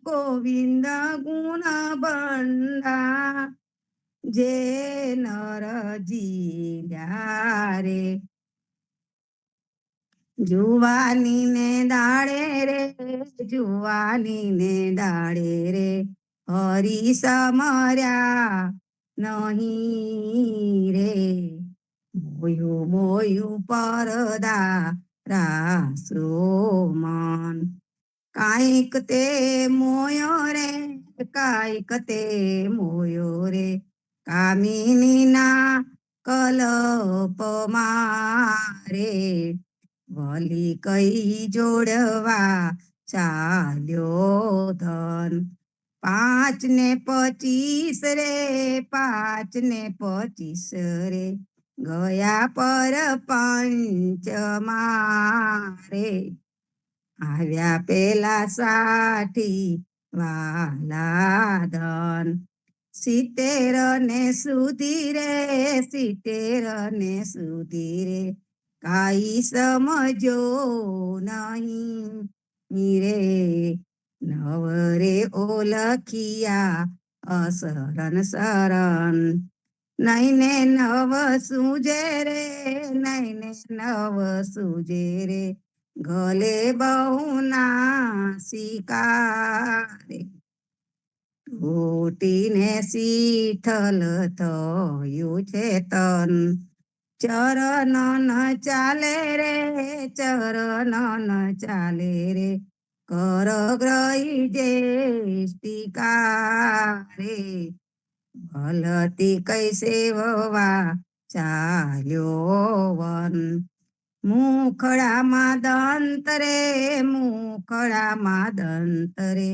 गोविंद गुण बंदा जे नर जील्या रे जुवानी ने दाड़े रे जुवानी ने दाड़े रे हरी समर्या नहीं रे मोयू मोयू परदा रासो मन कायक ते मोयो रे कायक ते मोयो रे कामिनी ना कलप मारे વલી કઈ જોડવા ચાલ્યો ધન 5 ને 25 રે 5 ને 25 રે ગયા પર પંચમારે આવ્યા પેલા 60 વાલા ધન 70 ને સુધી રે 70 ને સુધી રે કાઈ સમજો નહીં રે નવરે ઓલખિયા અસરન સરન નહીં ને નવ સૂજે રે નહીં ને નવ સૂજે રે ગલે બહુ નાસિકારે તૂટીને શીથલ થયું છે તન ચરણ ન ચાલે રે ચરણ ન ચાલે રે કર ગ્રહી જેષ્ટિકારે ભલતી કઈ સેવવા ચાલ્યો વન મુખડામાં દંત રે મુખડામાં દંત રે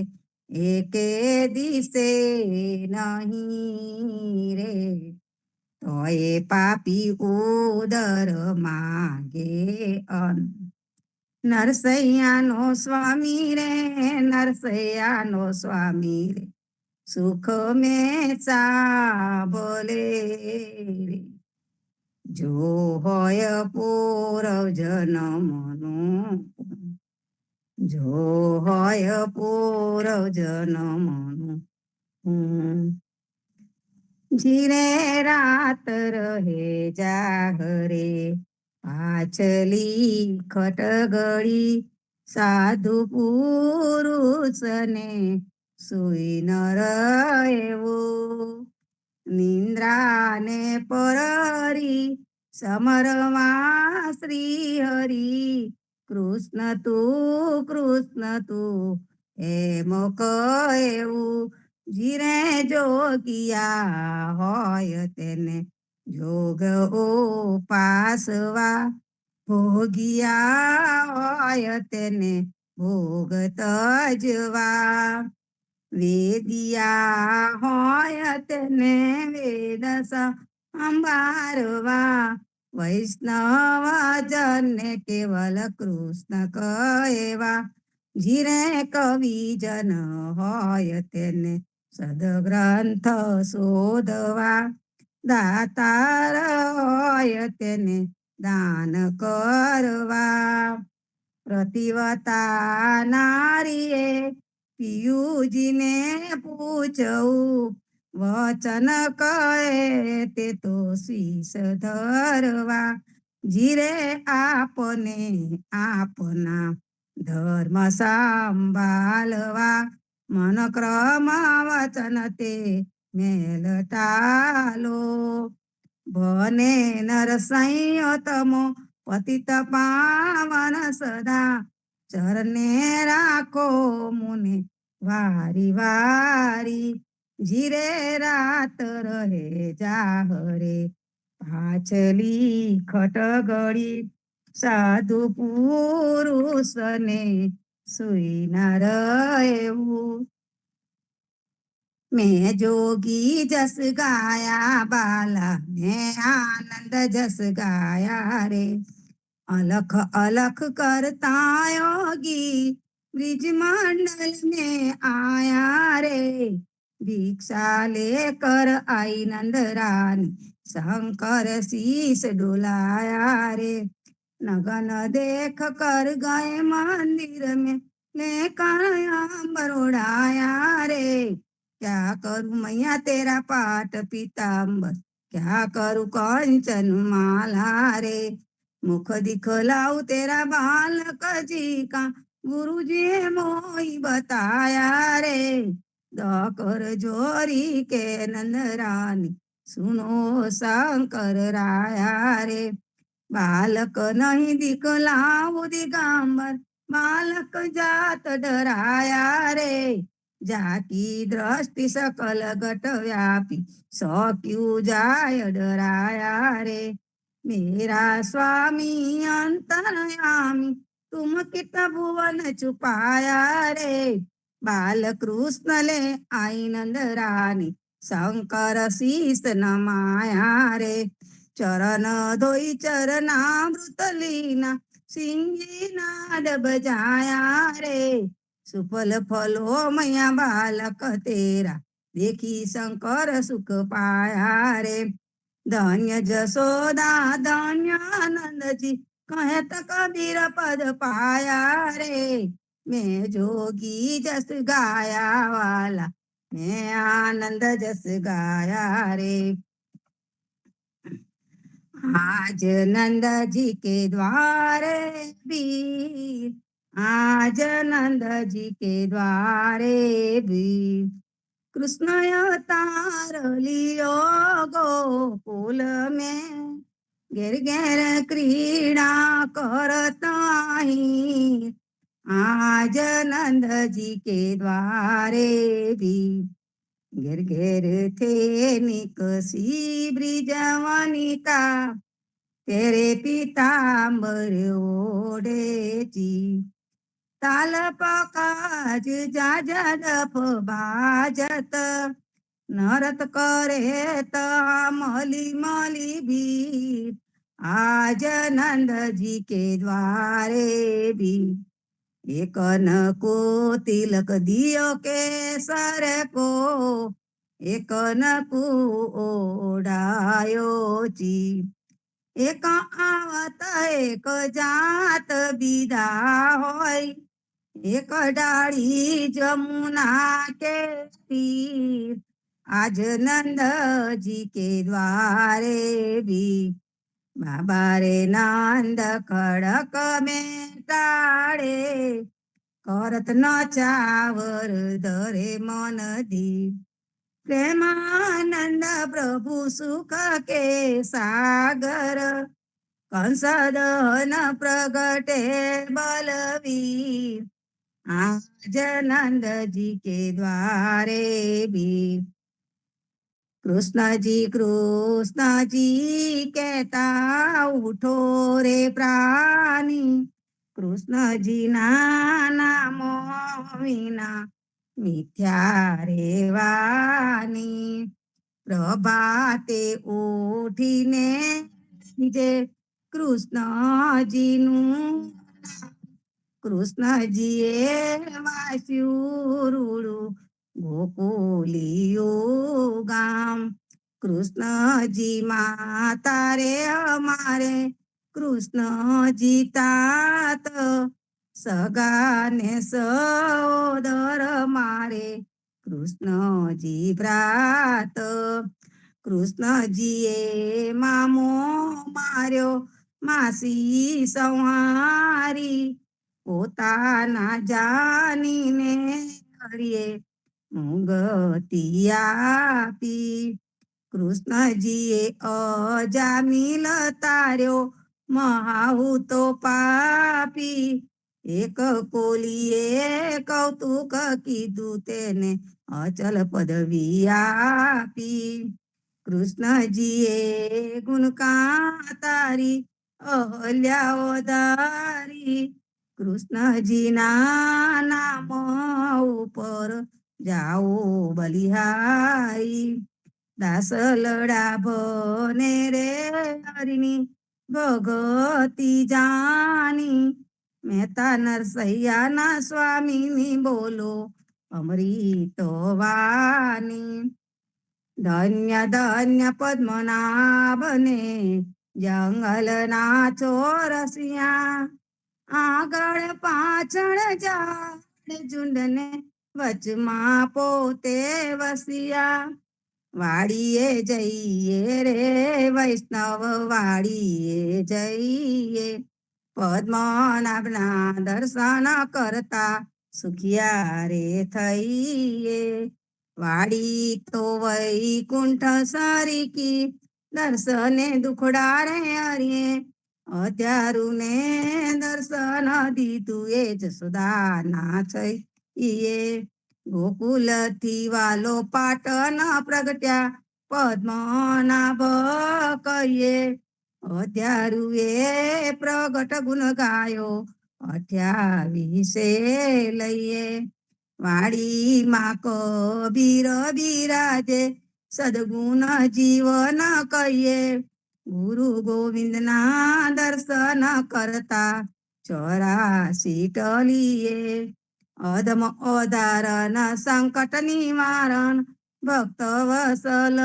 એકે દિશે નહીં રે તોય પાપી ઉદર માગે અન નરસૈયાનો સ્વામી રે નરસૈયાનો સ્વામી રે સુખ મેં સાંભળે રે જો હોય પૂર્વ જન્મનું જો હોય પૂર્વ જન્મનું જીરે રાત રહે જાગરે પાછલી ખટગળી સાધુ પુરુષને સુઈ ન રહેવું નિંદ્રાને પરરી સમરમાં શ્રી હરિ કૃષ્ણ તું એમ કહેવું જીરે જોગિયા હોય તેને જોગ ઉપાસવા ભોગિયા હોય તેને ભોગ તજવા વેદિયા હોય તેને વેદ સંભાળવા વૈષ્ણવ જનને કેવલ કૃષ્ણ કહેવા જીરે કવિ જન હોય તેને સદગ્રંથ શોધવા દાતાર હોય તેને દાન કરવા પ્રતિવતા નારીએ પિયુજીને પૂછવું વચન કહે તે તો શીશ ધરવા જીરે આપને આપના ધર્મ સંભાળવા મન ક્રમ વચન તે મેલટાલો ભને નરસંયતમો પતિત પાવન સદા ચરને રાખો મુને વારી વારી જીરે રાત રહે જાહરે પાછલી ખટગળી સાધુ પુરુષને સુઈ ના રહેવું મેં જોગી જસ ગાયા બાલા ને આનંદ જસ ગાયા રે अलख अलख करता योगी ब्रिज मंडल में आया रे भिक्षा लेकर आई नंदरानी शंकर शीश डुलाया रे नगन देख कर गए मंदिर में ले कांबर ओढ़ाया रे। क्या करूं मैया तेरा पाट पीताम्बर, क्या करूं कंचन माला रे। मुख दिखलाऊ तेरा बालक जी का, गुरु जी मोई बताया रे। कर जोरी के नंद रानी, सुनो शंकर राया रे। बालक नहीं दिखलाऊ दिगंबर, बालक जात डराया रे। जाकी दृष्टि सकल घट व्यापी, सो क्यों जाय डराया रे। मेरा स्वामी अंतर्यामी, तुम कित भुवन छुपाया रे। बाल कृष्ण ले आई नंद रानी, शंकर शीस नमाया रे। चरण धोई चरणामृत लीना, सिंही नाद बजाया रे। सुफल फलो मैया बालक तेरा, देखी शंकर सुख पाया रे। धन्य जसोदा धन्य आनंद जी, कहत कबीर पद पाया रे। मैं जोगी जस गाया वाला, मैं आनंद जस गाया रे। आज नंद जी के द्वारे भी, आज नंद जी के द्वारे भी, कृष्ण अवतार लियो गोकुल में। घेर घेर क्रीड़ा करत आई, आज नंद जी के द्वारे भी। घेर घेर थे निकसी ब्रिजवनिता, तेरे पीतांबर ओढ़ेची। तालप काज जा जप बाजत, नरत करे मली मली भीड़। आज नंद जी के द्वारे भी, एक को तिलक दियो केसर को, एक को ओढ़ायो ची। एक आवत एक जात विदा होय, एक डाળી जमुना के तीर। आज नंद जी के द्वारे भी, बाबा रे नंद खड़क में टाळे। करत न चावर धरे मन दी, प्रेमानंद प्रभु सुख के सागर। कंस दहन प्रगटे बलवीर, आज नंद जी के द्वारे भी। कृष्ण जी कहता उठो रे प्राणी, कृष्ण जी नाम विना मिथ्या रे वाणी। प्रभाते उठीने जे કૃષ્ણજીનું કૃષ્ણજીએ વાસ્યું રૂડું ગોકુલિયું ગામ. કૃષ્ણજી માતા રે અમારે, કૃષ્ણજી તાત સગાને સહોદર મારે, કૃષ્ણજી ભ્રાત. કૃષ્ણજીએ મામો માર્યો, માસી સંહારી, પોતાના જાનીને હરિએ મુગતી આપી. કૃષ્ણજીએ અજામિલ તાર્યો, મહાહૂતો પાપી. એક કોલીએ કૌતુક કીધું, તેને અચલ પદવી આપી. કૃષ્ણજીએ ગુણકા તારી, અહલ્યા ઓધારી. કૃષ્ણજીના નામ ઉપર જાઓ બલિહારી. દાસ લડા ભને રે હરિની ભગતી જાની. મહેતા નરસૈયાના સ્વામીની બોલો અમૃત વાણી. ધન્ય ધન્ય પદ્મનાભને જંગલના ચોરસિયા, આગળ પાછળ જા ઝુંડને વચમાં પોતે વસ્યા. વાડીએ જઈએ રે વૈષ્ણવ વાડીએ જઈએ, પદ્મનાભના દર્શન કરતા સુખિયા રે થઈએ. વાડી તો વૈકુંઠ સરીકી, દર્શને દુખડા રે હરીએ. અત્યારું ને દર્શન દીધું એ જસોદાના છઈએ. ગોકુલથી વાલો પાટન પ્રગટ્યા, પદ્મનાભ કહીએ. અત્યારું એ પ્રગટ ગુણ ગાયો, 28 લઈએ. વાડીમાં કબીર બિરાજે, સદગુણ જીવન કહીએ. ગુરુ ગોવિંદના દર્શન કરતા 84 ટલીએ. અધમ અધારણ સંકટ નિવારણ, ભક્ત વસલ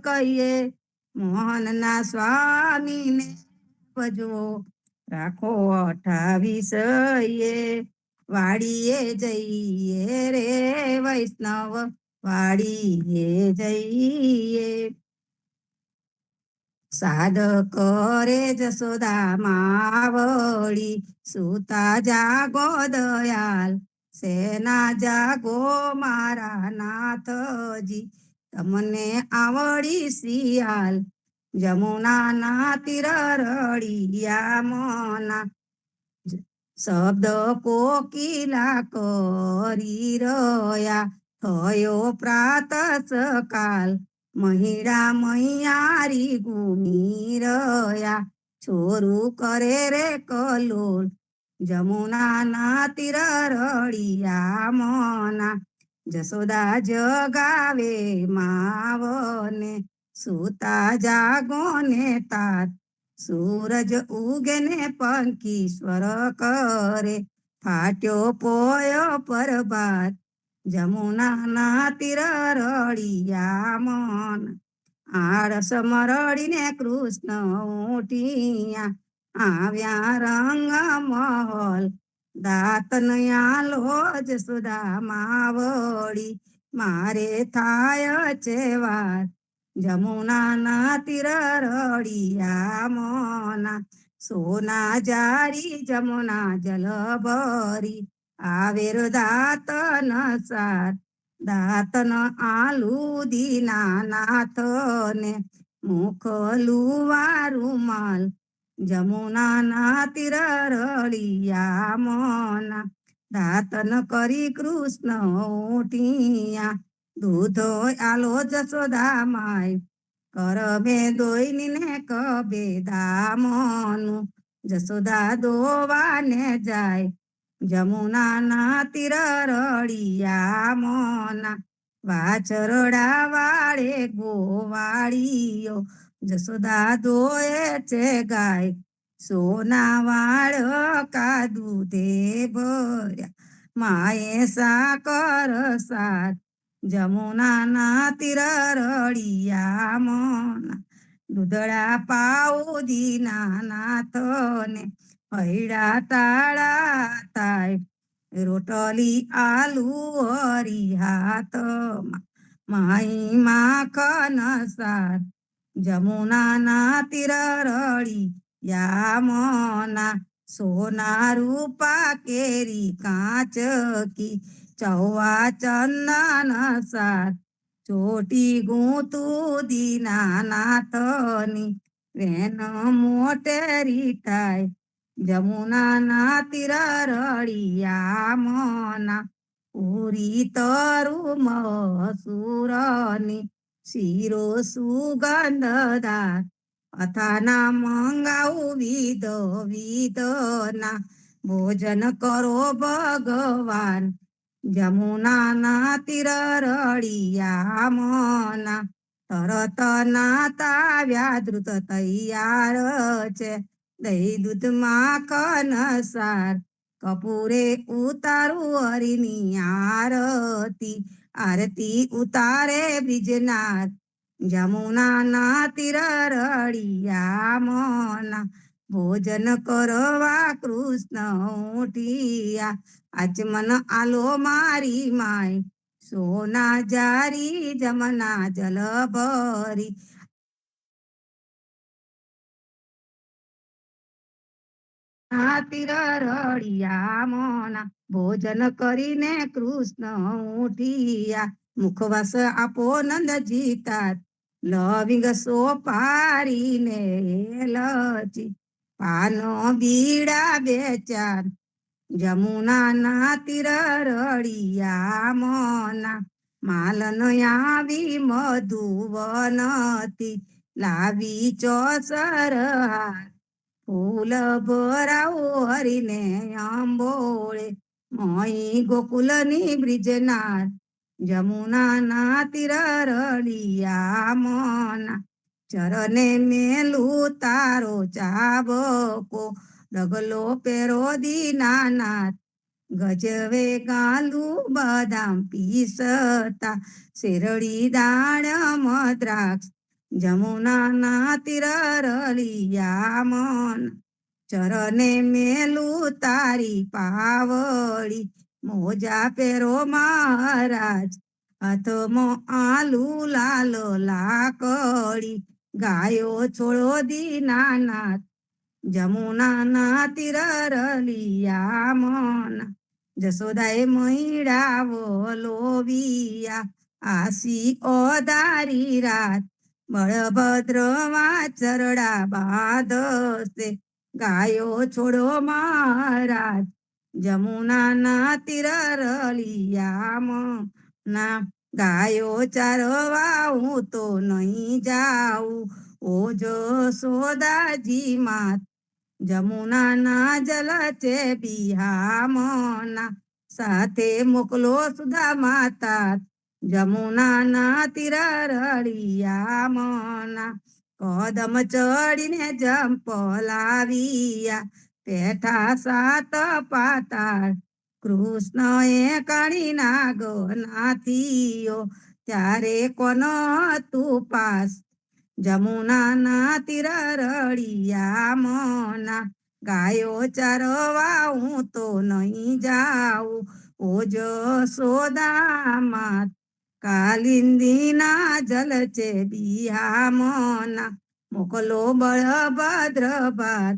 કહીએ. મોહનના સ્વામીને ભજવો, રાખો 28. વાડીએ જઈએ રે વૈષ્ણવ વાડીએ જઈએ. સાધક રે જશોદા માવડી, સુતા જાગો દયાલ, સેના જાગો મારા નાથજી, તમને આવડી શિયાલ. જમુનાના તીર રળિયા મોના, શબ્દ કોકિલા કરી રહ્યા. થયો પ્રાત સકાલ, મહિડા મૈયારી ઘૂમી રહ્યા. છોરું કરે રે કલોલ, જમુનાના તીર રળિયા મોના. જશોદા જગાવે માવને, સુતા જાગો ને તાત. સૂરજ ઉગે ને પંખીશ્વર કરે, ફાટ્યો પોયો પ્રભાત. જમુનાના તીર રળિયા મોન, આળસ મરડીને કૃષ્ણ ઉઠિયા. આવ્યા રંગ મહોલ, દાંત નયાલો જશોદા માવડી, મારે થાય છે વાત. જમુનાના તીર રળિયા મોના, સોના જારી જમુના જલ ભરી. આવેર દાંતન સાર, દાંતન આલુ દીના નાથને, મુખ લુવા રૂમાલ. જમુનાના તીર રળિયા મોના, દાંતન કરી કૃષ્ણ ઉઠિયા. દૂધો આલો જશોદા માય, કરમે દોઈને કબે દામનું. જશોદા દોવાને જાય, જમુનાના તીર રળિયા મોના. વાછરડા વાળે ગોવાળીઓ, જશોદા દોએ છે ગાય. સોના વાળ કા દૂધે ભર્યા, માએ સાકર સાત. જમુનાના તીર રળિયા મોના, દૂધળા પાઉ દીના નાથને, હૈડા તાળા થાય. રોટલી આલુ હરી હાથમાં, માઈ માખન સાર. જમુનાના તીર રળિયા મોના, સોના રૂપા કેરી કાચકી. ચૌવા ચંદન સાર, ચોટી ગૂંતું દીના નાથની, વેન મોટેરી થાય. જમુનાના તીર રળિયા મોના, પૂરી તરું મસૂરની, શીરો સુગંધદાર. અથાના મંગાવું વિધ વિધના, ભોજન કરો ભગવાન. જમુનાના તીર રળિયા મોના, તરત નાતાવ્યા ધૃત તૈયાર છે. દહીં દૂધ માખન સાર, કપૂરે ઉતારું હરિની આરતી. આરતી ઉતારે બ્રિજનાથ, જમુનાના તીર રળિયા મોના. ભોજન કરવા કૃષ્ણ ઉઠિયા, આચમન આલો મારી માય, સોના જારી જમના જલ ભરી. તીર રળિયા મોના, ભોજન કરીને કૃષ્ણ ઉઠિયા, મુખવાસ આપો નંદજી તાત, લવિંગ સોપારીને લચી, પાનો બીડા બેચાર, જમુના તીર રળિયા મોના, માલન આવી મધુવનતી, લાવી ચોસર હાર, ફૂલ ભરાવો હરીને આંબોળે, મોઈ ગોકુલની બ્રિજનાર, જમુના તીર રળિયા મોના, ચરને મેલું તારો ચાબકો, ડગલો પેરો દીનાનાથ, ગજવે ગાલું બદામ પીસતા, શેરડી દાડમ દ્રાક્ષ, જમુના તીર રળિયા મન, ચરને મેલું તારી પાવડી, મોજા પેરો મહારાજ, હાથમાં આલુ લાલ લાકડી, ગાયો છોડો દીનાનાથ, જમુના તીર રળિયા મન, જસોદાએ મૈડાવો લોવિયા, આસી ઓદારી રાત, બળભદ્ર વાચરડા બાંધશે, ગાયો છોડો મહારાજ, જમુના તીર રળિયા મના, ગાયો ચારવા હું તો નહીં જાઉં, ઓ જશોદાજી માત, જમુના જલ છે બિહામના, સાથે મોકલો સુધા માતા, જમુના તીર રળિયા મના, કદમ ચડીને જંપલાવ્યા, પેઠા સાત પાતાળ, કૃષ્ણએ કાઢી નાગો નાથીઓ, ત્યારે કોનો તું પાસ, જમુના તીર રળિયા મના, ગાયો ચારવા હું તો નહીં જાઉં, ઓ જશોદા, કાલિંદીના જલ છે બિહામના, મોકલો બળભદ્ર ભાત,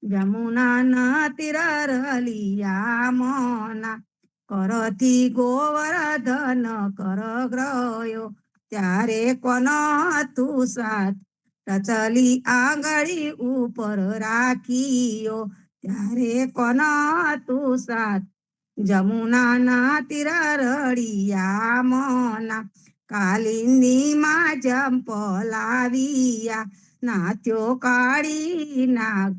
જમુના તીર રળિયા મના, કરથી ગોવર્ધન કર ગ્રયો, ત્યારે કોનો તું સાથ, ટચલી આંગળી ઉપર રાખીયો, ત્યારે કોનો તું સાથ, જમુના તીર રળિયા મના, કાલિંદીમાં જંપલાવ્યા, નાથ્યો કાળી નાગ,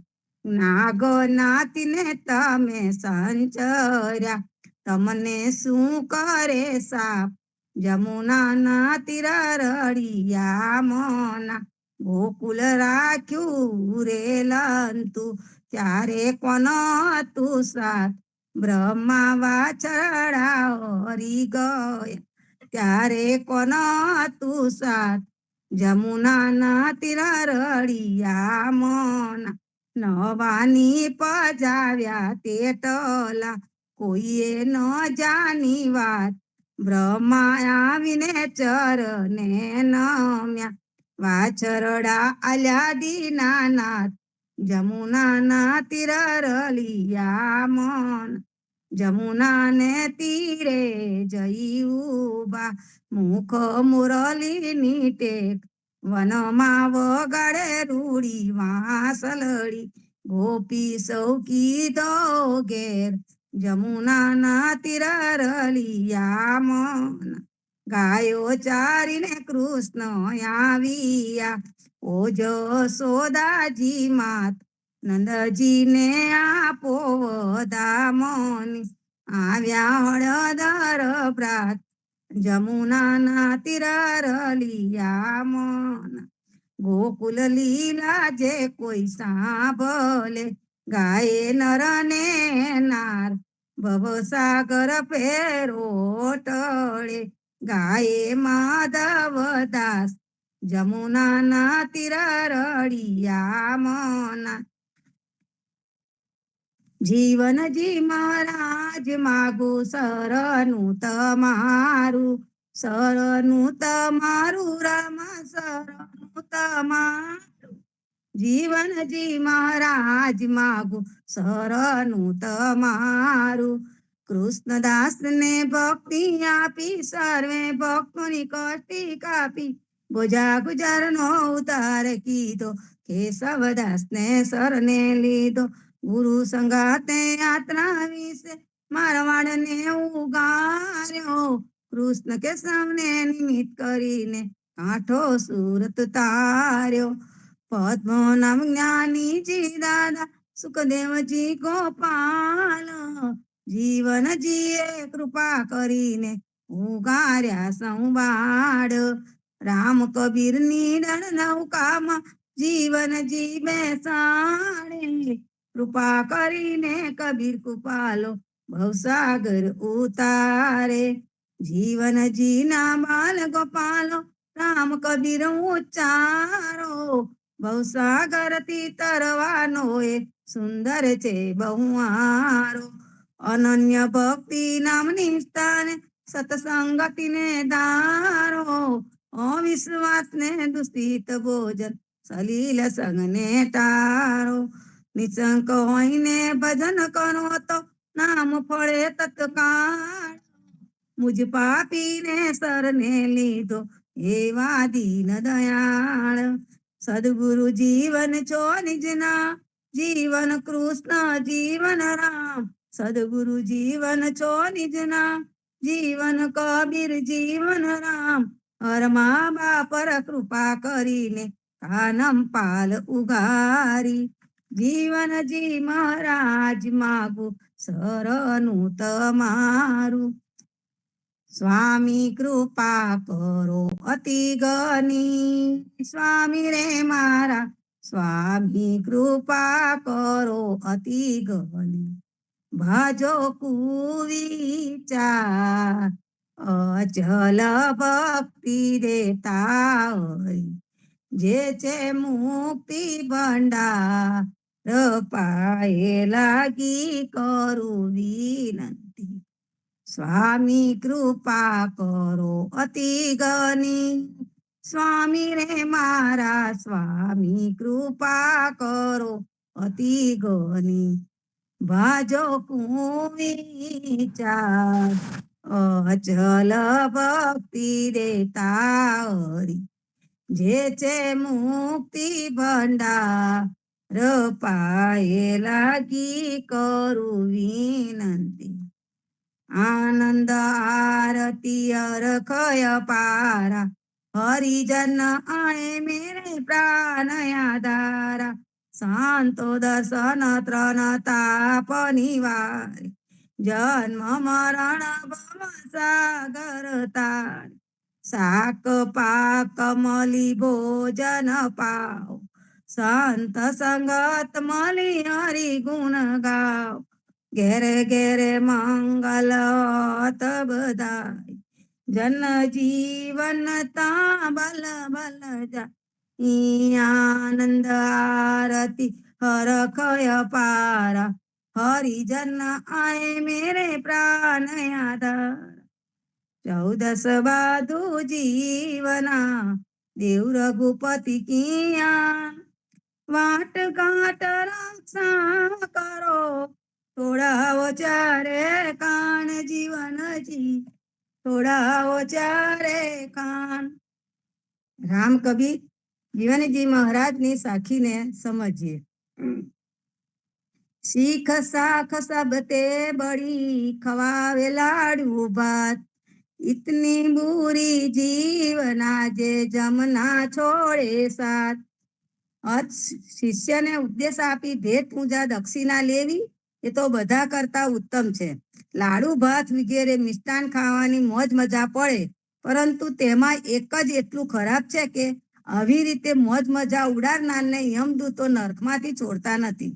નાગ નાતીને તમે સંચર્યા, તમને શું કરે સાપ, જમુના તીર રળિયા મના, ગોકુલ રાખ્યું રે લંતુ, ત્યારે કોનો તું સાથ, બ્રહ્મા વાછરડા હરી ગયા, ત્યારે કોનો તું સાથ, જમુના તીર રળિયા મના, નવાની પજાવ્યા તેટલા, કોઈએ ન જાની વાત, બ્રહ્મા આવીને ચરને નમ્યા, વાછરડા આલ્યા દીનાનાથ, જમુના તીર રળિયા મન, જમુનાને તીરે જઈ ઉભા, મુખ મુરલીની ટેક, વનમાં વગાડે રૂડી વાંસલડી, ગોપી સૌકી દો ઘેર, જમુના તીર રળિયા મન, ગાયો ચારીને કૃષ્ણ આવ્યા, ઓ જશોદાજી માત, નંદજીને આપો વધામણી, આવ્યા હળદર પ્રાત, જમુના તીર રળિયા મન, ગોકુલ લીલા જે કોઈ સાંભળે, ગાયે નર ને નાર, ભવસાગર ફેરો ટળે, ગાયે માધવદાસ, જમુના તીર રળિયા મના, જીવનજી મહારાજ માગો શરણું તમારું, શરણું તમારું રામ શરણું તમારું. જીવનજી મહારાજ માગો શરણું તમારું. કૃષ્ણદાસ ને ભક્તિ આપી સર્વે ભક્તોની કષ્ટી કાપી, બોજા ગુજરનો ઉતાર કીધો, કેશવદાસ ને શરણે લીધો. ગુરુ સંગાતે યાત્રા વિશે મારવાડને ઉગાર્યો, કૃષ્ણ કેશવને નિમિત્ત કરીને કાંઠો સુરત તાર્યો. પદ્મનામ જ્ઞાનીજી દાદા સુખદેવજી ગોપાલ, જીવનજીએ કૃપા કરીને ઉગાર્યા સંવાડ. રામ કબીર ની દળ નૌકામાં જીવનજી બેસાડે, કૃપા કરીને કબીર કૃપાલો ભવસાગર ઉતારે. જીવનજી ના બાલ ગોપાલો રામ કબીર ઉચ્ચારો, ભવસાગર થી તરવાનો એ સુંદર છે બહુઆરો. અનન્ય ભક્તિ નામની સ્થાને સતસંગતિ ને ધારો, અવિશ્વાસ ને દુષિત ભોજન સલીલ સંગ ને ટારો. નિશંક હોઈને ભજન કરો તો નામ ફળે તત્કાળ, મુજ પાપીને શરણે લીધો એવા દીન દયાળ. સદગુરુ જીવન છો નિજના, જીવન કૃષ્ણ જીવન રામ. સદગુરુ જીવન છો નિજના, જીવન કબીર જીવન રામ. હરમા બાપર કૃપા કરીને કાનમ પાલ ઉગારી, જીવનજી મહારાજ માગુ શરણું તમારું. સ્વામી કૃપા કરો અતિ ગની, સ્વામી રે મારા સ્વામી કૃપા કરો અતિ ગની. ભજો કુવિચાર અચલ ભક્તિ દેતા હરી, જે છે મુક્તિ ભંડાર પાએ લાગી કરું વિનંતી. સ્વામી કૃપા કરો અતિ ગની, સ્વામી રે મારા સ્વામી કૃપા કરો અતિ ગની. ભાજો કુવિચાર અચલ ભક્તિ દેતા હરી, જે છે મુક્તિ ભંડાર પાએ લાગી કરું વિનંતી. આનંદ આરતી અરખય પારા, હરિજન આણે મેરે પ્રાણ આધારા. સંતો દર્શન ત્રણ તાપ નિવારે, જન્મ મરણ ભવ સાગર તારે. શાક પાક મલી ભોજન પાવ, સંત સંગત મલી હરિ ગુણ ગાવ. ઘેરે ઘેરે મંગલ બધાય, જન જીવન તા બલ બલ જાય. આનંદ આરતી હરખય પારા, હરિજન આય મેરે પ્રાણ આધાર. 14 બાધુ જીવના દેવ રઘુપતિ કિયા, વાટ ઘાટ રક્ષા કરો થોડાવો ચારે કાન. જીવનજી થોડાવો ચારે કાન. રામ કબીર જીવનજી મહારાજની સાખીને સમજીએ. શીખ સાખ સબ તે બડી, ખવાવે લાડુ ભાત. इतनी बुरी जीवना जे जमना छोड़े साथ. શિષ્યને ઉપદેશ આપી ભેટ પૂજા દક્ષિણા લેવી એ તો બધા કરતા ઉત્તમ છે. લાડુ ભાત વગેરે મિષ્ટાન ખાવાની મોજ મજા પડે, પરંતુ તેમાં એક જ એટલું ખરાબ છે કે આવી રીતે મોજ મજા ઉડાડનારને યમદૂતો નરકમાંથી છોડતા નથી.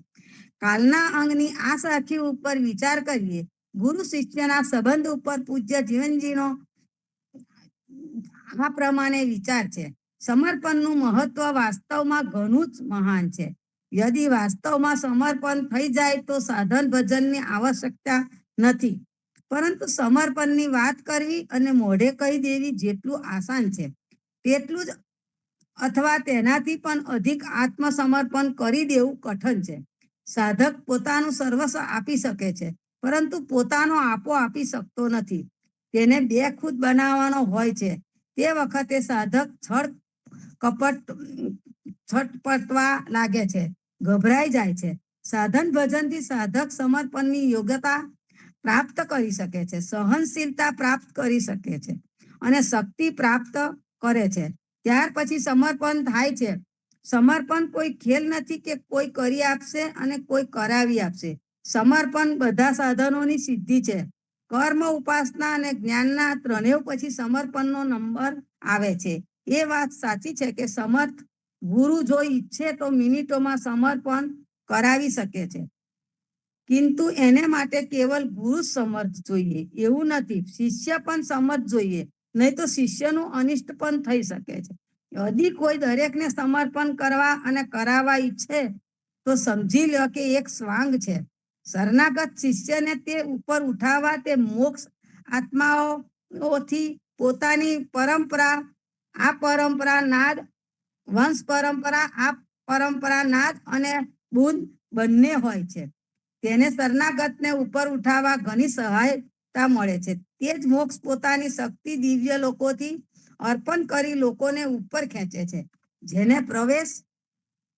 કાલના અંગની આ સાખી ઉપર વિચાર કરીએ. ગુરુ શિષ્યના સંબંધ ઉપર પૂજ્ય જીવનજીનો આ પ્રમાણે વિચાર છે. સમર્પણનું મહત્વ વાસ્તવમાં ઘણું જ મહાન છે. યદિ વાસ્તવમાં સમર્પણ થઈ જાય તો સાધન ભજનની આવશ્યકતા નથી, પરંતુ સમર્પણની વાત કરવી અને મોઢે કહી દેવી જેટલું આસાન છે તેટલું જ અથવા તેનાથી પણ અધિક આત્મસમર્પણ કરી દેવું કઠણ છે. સાધક પોતાનું સર્વસ્વ આપી શકે છે, પરંતુ પોતાનો આપો આપી શકતો નથી. તેને બેખુદ બનાવવાનો હોય છે. તે વખતે સાધક છટપટવા લાગે છે, ગભરાઈ જાય છે. સાધન ભજનથી સાધક સમર્પણની યોગ્યતા પ્રાપ્ત કરી શકે છે, સહનશીલતા પ્રાપ્ત કરી શકે છે અને શક્તિ પ્રાપ્ત કરે છે. ત્યાર પછી સમર્પણ થાય છે. સમર્પણ કોઈ ખેલ નથી કે કોઈ કરી આપશે અને કોઈ કરાવી આપશે. સમર્પણ બધા સાધનોની સિદ્ધિ છે. કર્મ, ઉપાસના અને જ્ઞાનના ત્રણેય પછી સમર્પણનો નંબર આવે છે. એ વાત સાચી છે કે સમર્થ ગુરુ જો ઈચ્છે તો મિનિટોમાં સમર્પણ કરાવી શકે છે, કિંતુ એને માટે કેવલ ગુરુ સમર્થ જોઈએ એવું નથી. શિષ્ય પણ સમર્થ જોઈએ, નહીં તો શિષ્યનું અનિષ્ટ પણ થઈ શકે છે. यदि કોઈ દરેકને સમર્પણ કરવા અને કરાવવા ઈચ્છે તો સમજી લો કે એક સ્વાંગ છે. શરણાગત શિષ્યને તે ઉપર ઉઠાવવા તે મોક્ષ આત્માઓથી પોતાની પરંપરા, આ પરંપરા નાદ, વંશ પરંપરા, આ પરંપરા નાદ અને બુંદ બંને હોય છે. તેને શરણાગતને ઉપર ઉઠાવવા ઘણી સહાયતા મળે છે. તે જ મોક્ષ પોતાની શક્તિ દિવ્ય લોકોથી અર્પણ કરી લોકોને ઉપર ખેંચે છે. જેને પ્રવેશ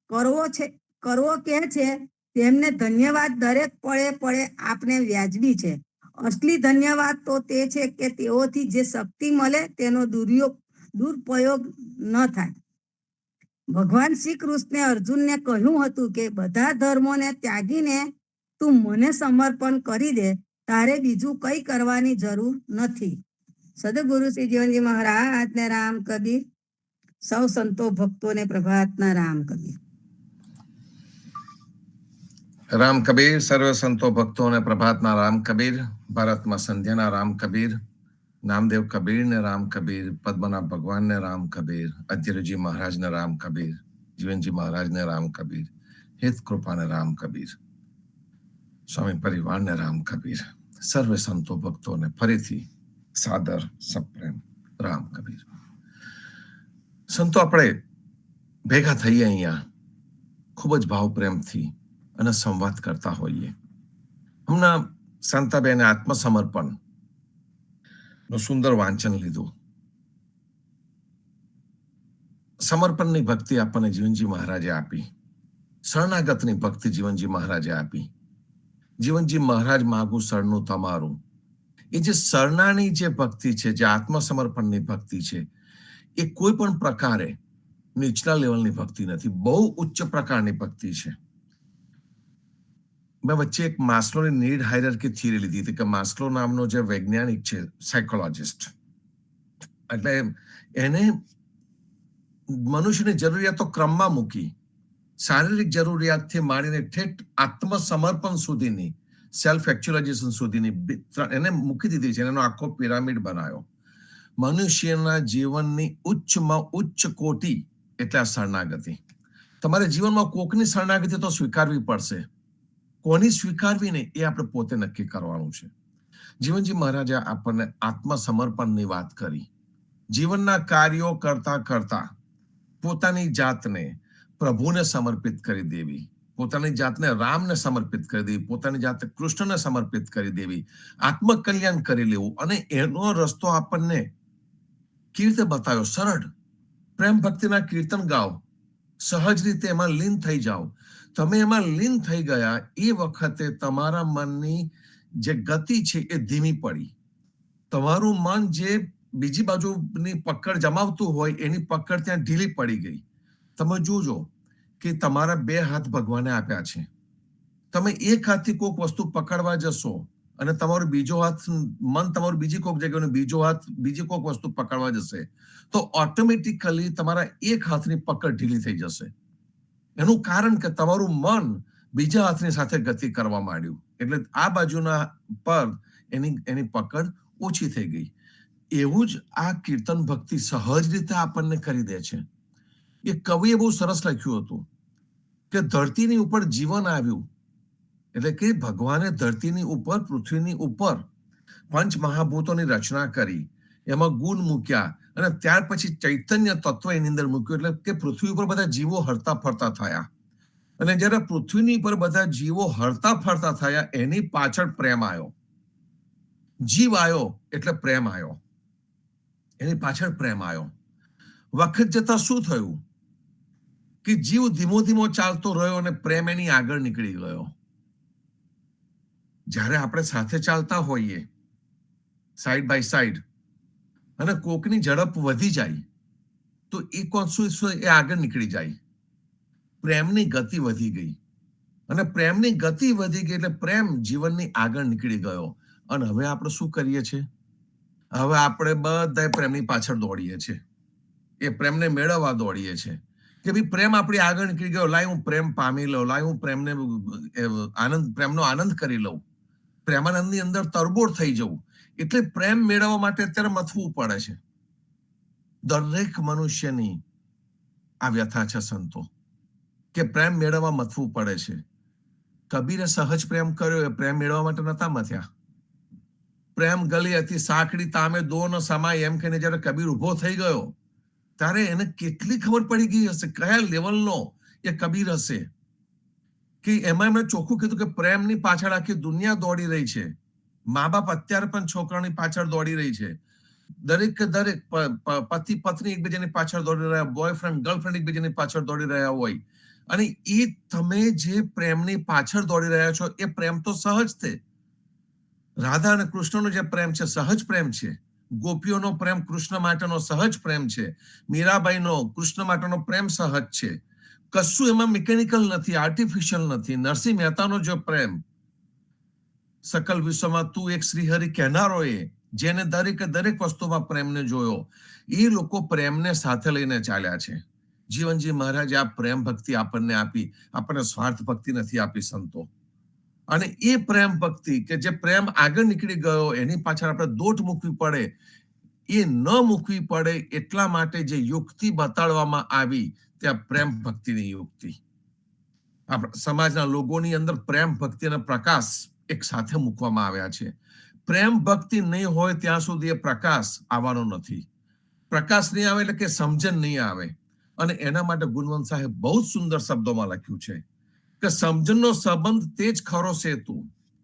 કરવો કહે છે તેમને ધન્યવાદ દરેક પળે પળે આપને વ્યાજબી છે. અસલી ધન્યવાદ તો તે છે કે તેઓથી જે શક્તિ મળે તેનો દુરુપયોગ ન થાય. ભગવાન શ્રી કૃષ્ણે અર્જુનને કહ્યું હતું કે બધા ધર્મોને ત્યાગીને તું મને સમર્પણ કરી દે, તારે બીજું કંઈ કરવાની જરૂર નથી. સદગુરુ શ્રી જીવનજી મહારાજને રામ કબીર. સૌ સંતો ભક્તોને પ્રભાતના રામ કબીર. રામ કબીર. સર્વ સંતો ભક્તોને પ્રભાતના રામ કબીર. ભારતમાં સંધ્યાના રામ કબીર. નામદેવ કબીરને રામ કબીર. પદ્મનાભ ભગવાનને રામ કબીર. અધ્યરજી મહારાજને રામ કબીર. જીવનજી મહારાજને રામ કબીર. હિત કૃપાને રામ કબીર. સ્વામી પરિવારને રામ કબીર. સર્વે સંતો ભક્તોને ફરીથી સાદર સપ્રેમ રામ કબીર. સંતો, આપણે ભેગા થઈએ અહીંયા ખૂબ જ ભાવ પ્રેમથી અને સંવાદ કરતા હોઈએ. હમણાં શાંતાબેને આત્મસમર્પણ નું સુંદર વાંચન લીધું. સમર્પણની ભક્તિ આપણને જીવનજી મહારાજે આપી. શરણાગતની ભક્તિ જીવનજી મહારાજે આપી. જીવનજી મહારાજ માગું શરણું તમારું. એ જે શરણાની જે ભક્તિ છે, જે આત્મસમર્પણની ભક્તિ છે, એ કોઈ પણ પ્રકારે નીચલા લેવલની ભક્તિ નથી, બહુ ઉચ્ચ પ્રકારની ભક્તિ છે. મેં વચ્ચે એક માસ્લોની નીડ હાયરાર્કી થિયરી લીધી હતી કે માસ્લો નામનો જે વૈજ્ઞાનિક છે, સાયકોલોજિસ્ટ, એટલે એને મનુષ્યની જરૂરિયાતો ક્રમમાં મૂકી, શારીરિક જરૂરિયાતથી માંડીને ઠેઠ આત્મસમર્પણ સુધીની, સેલ્ફ એક્ચ્યુઅલાઇઝેશન સુધીની એને મૂકી દીધી છે. એનો આખો પિરામિડ બનાવ્યો. મનુષ્યના જીવનની ઉચ્ચમાં ઉચ્ચ કોટી એટલે આ શરણાગતિ. તમારે જીવનમાં કોકની શરણાગતિ તો સ્વીકારવી પડશે. કોની સ્વીકારવી ને એ આપણે પોતે નક્કી કરવાનું છે. જીવનજી મહારાજે આપણને આત્મસમર્પણની વાત કરી. જીવનના કાર્યો કરતા કરતા પોતાની જાતને પ્રભુને સમર્પિત કરી દેવી, પોતાની જાતને રામને સમર્પિત કરી દેવી, પોતાની જાતને કૃષ્ણને સમર્પિત કરી દેવી, આત્મકલ્યાણ કરી લેવું. અને એનો રસ્તો આપણને કેવી રીતે બતાવ્યો? સરળ. પ્રેમ ભક્તિના કીર્તન ગાઓ, સહજ રીતે એમાં લીન થઈ જાઓ. તમે એમાં લીન થઈ ગયા એ વખતે તમારા મનની જે ગતિ છે એ ધીમી પડી. તમારું મન જે બીજી બાજુની પકડ જમાવતું હોય એની પકડ ત્યાં ઢીલી પડી ગઈ. તમે જોજો કે તમારા બે હાથ ભગવાને આપ્યા છે. તમે એક હાથથી કોઈક વસ્તુ પકડવા જશો અને તમારો બીજો હાથ, મન તમારું બીજી કોઈક જગ્યાએ, બીજો હાથ બીજી કોઈક વસ્તુ પકડવા જશે તો ઓટોમેટિકલી તમારા એક હાથની પકડ ઢીલી થઈ જશે. એનું કારણ કે તમારું મન બીજા હાથની સાથે ગતિ કરવા માંડ્યું, એટલે આ બાજુના પર એની પકડ ઓછી થઈ ગઈ. એવું જ આ કીર્તન ભક્તિ સહજ રીતે આપણને કરી દે છે. એ કવિએ બહુ સરસ લખ્યું હતું કે ધરતીની ઉપર જીવન આવ્યું, એટલે કે ભગવાને ધરતીની ઉપર, પૃથ્વીની ઉપર પંચ મહાભૂતોની રચના કરી, એમાં ગુણ મૂક્યા અને ત્યાર પછી ચૈતન્ય તત્વ એની અંદર મૂક્યું, એટલે કે પૃથ્વી ઉપર બધા જીવો હરતા ફરતા થયા. અને જ્યારે પૃથ્વીની પર બધા જીવો હરતા ફરતા થયા, એની પાછળ પ્રેમ આવ્યો. જીવ આવ્યો એટલે પ્રેમ આવ્યો, એની પાછળ પ્રેમ આવ્યો. વખત જતા શું થયું કે જીવ ધીમો ધીમો ચાલતો રહ્યો અને પ્રેમ એની આગળ નીકળી ગયો. જ્યારે આપણે સાથે ચાલતા હોઈએ સાઈડ બાય સાઈડ અને કોકની ઝડપ વધી જાય તો એ શું એ આગળ નીકળી જાય. પ્રેમની ગતિ વધી ગઈ અને પ્રેમની ગતિ વધી ગઈ એટલે પ્રેમ જીવનની આગળ નીકળી ગયો. અને હવે આપણે શું કરીએ છીએ? હવે આપણે બધા પ્રેમની પાછળ દોડીએ છીએ, એ પ્રેમને મેળવવા દોડીએ છીએ કે ભાઈ પ્રેમ આપણી આગળ નીકળી ગયો, લાય હું પ્રેમ પામી લઉં, લાય હું પ્રેમનો આનંદ કરી લઉં, પ્રેમાનંદની અંદર તરબોળ થઈ જવું. એટલે પ્રેમ મેળવવા માટે અત્યારે મથવું પડે છે. દરેક મનુષ્યની આ વ્યથા છે સંતો, કે પ્રેમ મેળવવા મથવું પડે છે. કબીરે સહજ પ્રેમ કર્યો, એ પ્રેમ મેળવવા માટે નતા મથ્યા. પ્રેમ ગલી હતી સાંકડી તામે દો ન સમાય, એમ કહીને જયારે કબીર ઉભો થઈ ગયો ત્યારે એને કેટલી ખબર પડી ગઈ હશે, કયા લેવલનો એ કબીર હશે, કે એમાં એમણે ચોખ્ખું કીધું કે પ્રેમની પાછળ આખી દુનિયા દોડી રહી છે. મા બાપ અત્યારે પણ છોકરાની પાછળ દોડી રહી છે. દરેક પતિ પત્ની એકબીજાની પાછળ દોડી રહ્યા, બોયફ્રેન્ડ ગર્લફ્રેન્ડ એકબીજાની પાછળ દોડી રહ્યા હોય. અને એ તમે જે પ્રેમની પાછળ દોડી રહ્યા છો એ પ્રેમ તો સહજ છે. રાધા અને કૃષ્ણનો જે પ્રેમ છે સહજ પ્રેમ છે. ગોપીઓનો પ્રેમ કૃષ્ણ માટેનો સહજ પ્રેમ છે. મીરાબાઈનો કૃષ્ણ માટેનો પ્રેમ સહજ છે. કશું એમાં મિકેનિકલ નથી, આર્ટિફિશિયલ નથી. નરસિંહ મહેતાનો જો પ્રેમ, સકલ વિશ્વમાં તું એક શ્રીહરિ કહેનારો, એ જેને દરેક વસ્તુમાં પ્રેમને જોયો, એ લોકો પ્રેમને સાથે લઈને ચાલ્યા છે. જીવનજી મહારાજે આ પ્રેમ ભક્તિ આપણને આપી, આપણને સ્વાર્થ ભક્તિ નથી આપી સંતો. અને એ પ્રેમ ભક્તિ કે જે પ્રેમ આગળ નીકળી ગયો એની પાછળ આપણે દોટ મૂકવી પડે, એ ન મૂકવી પડે એટલા માટે જે યુક્તિ બતાડવામાં આવી ત્યાં પ્રેમ ભક્તિની યુક્તિ. આપણા સમાજના લોકોની અંદર પ્રેમ ભક્તિ અને પ્રકાશ એક સાથે મૂકવામાં આવ્યા છે. પ્રેમ ભક્તિ નહીં હોય ત્યાં સુધી એ પ્રકાશ આવવાનો નથી. પ્રકાશ નહીં આવે એટલે કે સમજણ નહીં આવે. અને એના માટે ગુણવંત સાહેબ બહુ જ સુંદર શબ્દોમાં લખ્યું છે કે સમજણનો સંબંધ તે જ ખરો સેતુ.